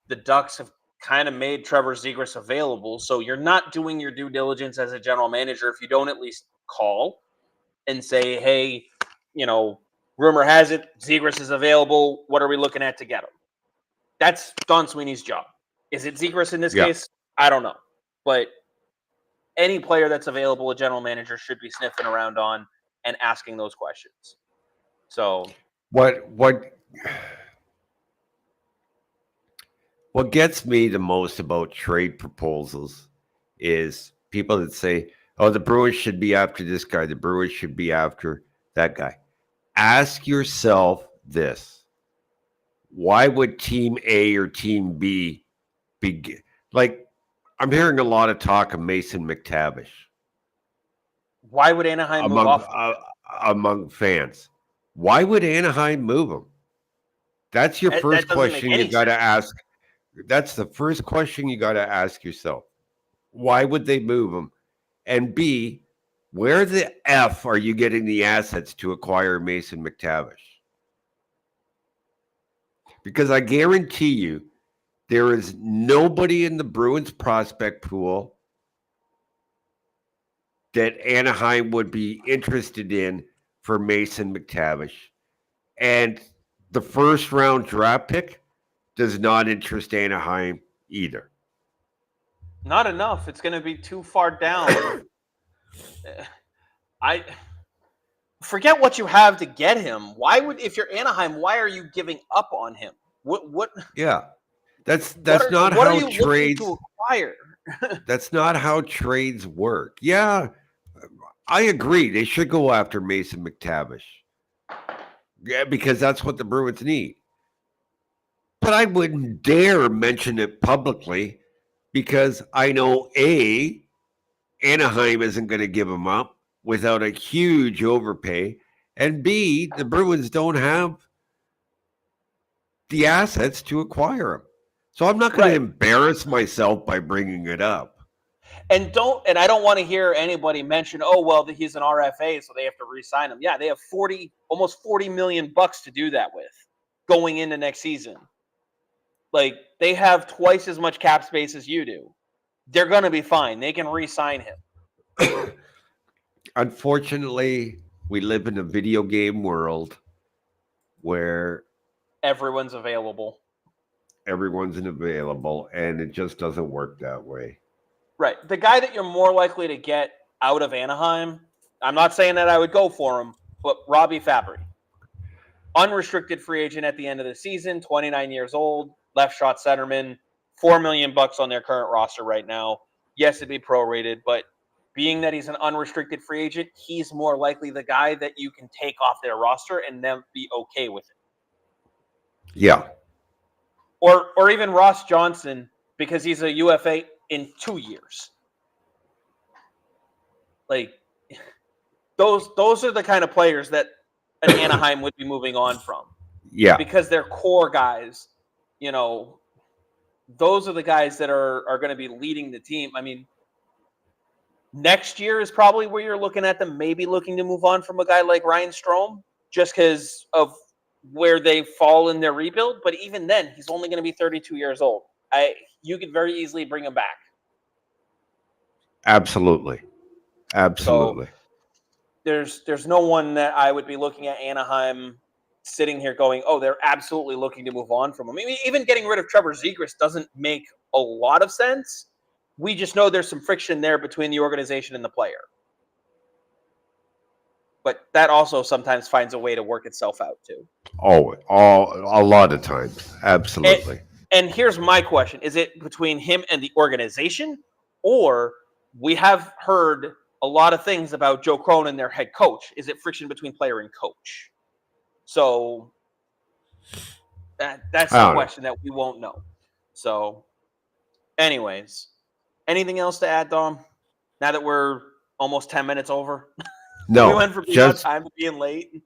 the Ducks have kind of made Trevor Zegras available. So you're not doing your due diligence as a general manager if you don't at least call and say, hey, you know, rumor has it Zegras is available. What are we looking at to get him? That's Don Sweeney's job. Is it Zegras in this case? I don't know. But any player that's available, a general manager should be sniffing around on and asking those questions. So what gets me the most about trade proposals is people that say, oh, the Bruins should be after this guy. The Bruins should be after that guy. Ask yourself this. Why would Team A or Team B be like, I'm hearing a lot of talk of Mason McTavish. Why would Anaheim move off? Among fans. Why would Anaheim move him? That's your first question you got to ask. That's the first question you got to ask yourself. Why would they move him? And B, where the F are you getting the assets to acquire Mason McTavish? Because I guarantee you, there is nobody in the Bruins prospect pool that Anaheim would be interested in for Mason McTavish. And the first round draft pick does not interest Anaheim either. Not enough. It's going to be too far down. I forget what you have to get him. If you're Anaheim, why are you giving up on him? What? Yeah, that's not how trades. That's not how trades work. Yeah, I agree. They should go after Mason McTavish. Yeah, because that's what the Bruins need. But I wouldn't dare mention it publicly because I know A, Anaheim isn't going to give him up without a huge overpay, and B, the Bruins don't have the assets to acquire him. So I'm not going Right. to embarrass myself by bringing it up. And I don't want to hear anybody mention, oh, well, he's an RFA, so they have to re-sign him. Yeah, they have almost $40 million to do that with going into next season. Like, they have twice as much cap space as you do. They're going to be fine. They can re-sign him. Unfortunately, we live in a video game world where Everyone's available. everyone's available, and it just doesn't work that way. Right. The guy that you're more likely to get out of Anaheim, I'm not saying that I would go for him, but Robbie Fabry. Unrestricted free agent at the end of the season, 29 years old, left shot centerman, $4 million on their current roster right now. Yes, it'd be prorated, but being that he's an unrestricted free agent, he's more likely the guy that you can take off their roster and then be okay with it. Yeah. Or even Ross Johnson, because he's a UFA in 2 years. Like, those are the kind of players that an Anaheim would be moving on from. Yeah. Because they're core guys, those are the guys that are going to be leading the team. I mean, next year is probably where you're looking at them maybe looking to move on from a guy like Ryan Strome, just because of where they fall in their rebuild. But even then, he's only going to be 32 years old. You could very easily bring him back. Absolutely. So there's no one that I would be looking at Anaheim sitting here going, oh, they're absolutely looking to move on from him. I mean, even getting rid of Trevor Zegras doesn't make a lot of sense. We just know there's some friction there between the organization and the player. But that also sometimes finds a way to work itself out too. Oh, a lot of times. Absolutely. And here's my question. Is it between him and the organization? Or we have heard a lot of things about Joe Cronin, their head coach. Is it friction between player and coach? So that's the question that we won't know. So anyways, anything else to add, Dom? Now that we're almost 10 minutes over? No, we went from being on time to being late.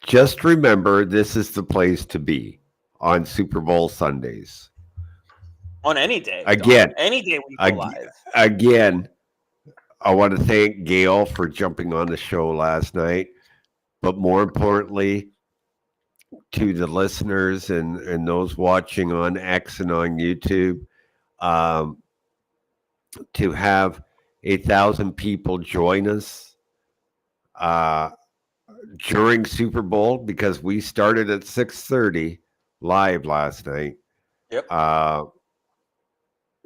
Just remember, this is the place to be on Super Bowl Sundays. On any day. Again. Dom. Any day we go live. Again, I want to thank Gail for jumping on the show last night. But more importantly, to the listeners and those watching on X and on YouTube, to have 1,000 people join us during Super Bowl, because we started at 6:30 live last night. Yep.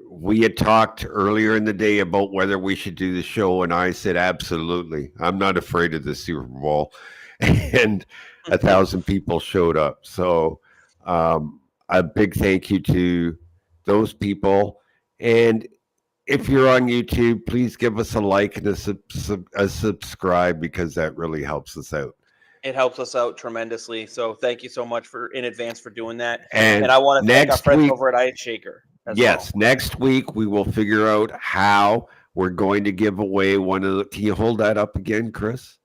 We had talked earlier in the day about whether we should do the show, and I said, absolutely. I'm not afraid of the Super Bowl. And 1,000 people showed up. So a big thank you to those people. And if you're on YouTube, please give us a like and a subscribe, because that really helps us out. It helps us out tremendously. So thank you so much in advance for doing that. And I want to thank our friends week, over at Ice Shaker. Yes, well. Next week we will figure out how we're going to give away one of the. Can you hold that up again, Chris?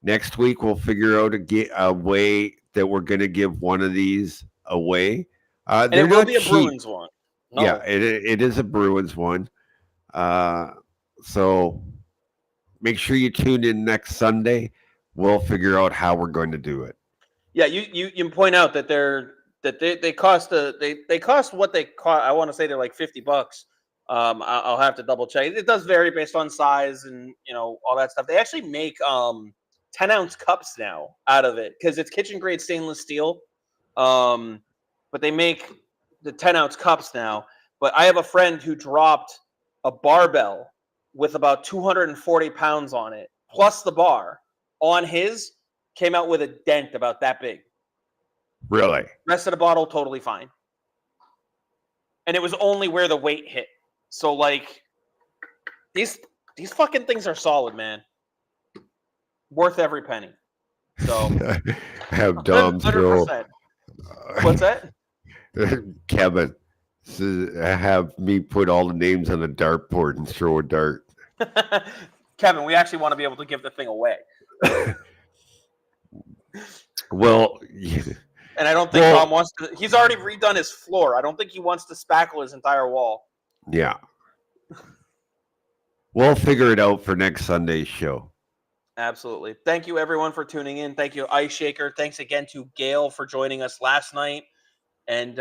Next week we'll figure out a way that we're going to give one of these away. And it will be a Bruins one. No. Yeah, it is a Bruins one. So make sure you tune in next Sunday. We'll figure out how we're going to do it. Yeah, you point out that they cost what they cost. I want to say they're like $50. I'll have to double check. It does vary based on size and all that stuff. They actually make 10-ounce cups now out of it because it's kitchen grade stainless steel. But they make the 10-ounce cups now. But I have a friend who dropped a barbell with about 240 pounds on it, plus the bar on his, came out with a dent about that big. Really? Rest of the bottle, totally fine. And it was only where the weight hit. So, like, these fucking things are solid, man. Worth every penny. So, have Dom throw. What's that? Kevin, have me put all the names on a dartboard and throw a dart. Kevin, we actually want to be able to give the thing away. Well, and And I don't think Well- Dom wants to. He's already redone his floor. I don't think he wants to spackle his entire wall. Yeah. We'll figure it out for next Sunday's show. Absolutely. Thank you, everyone, for tuning in. Thank you, Ice Shaker. Thanks again to Gail for joining us last night. And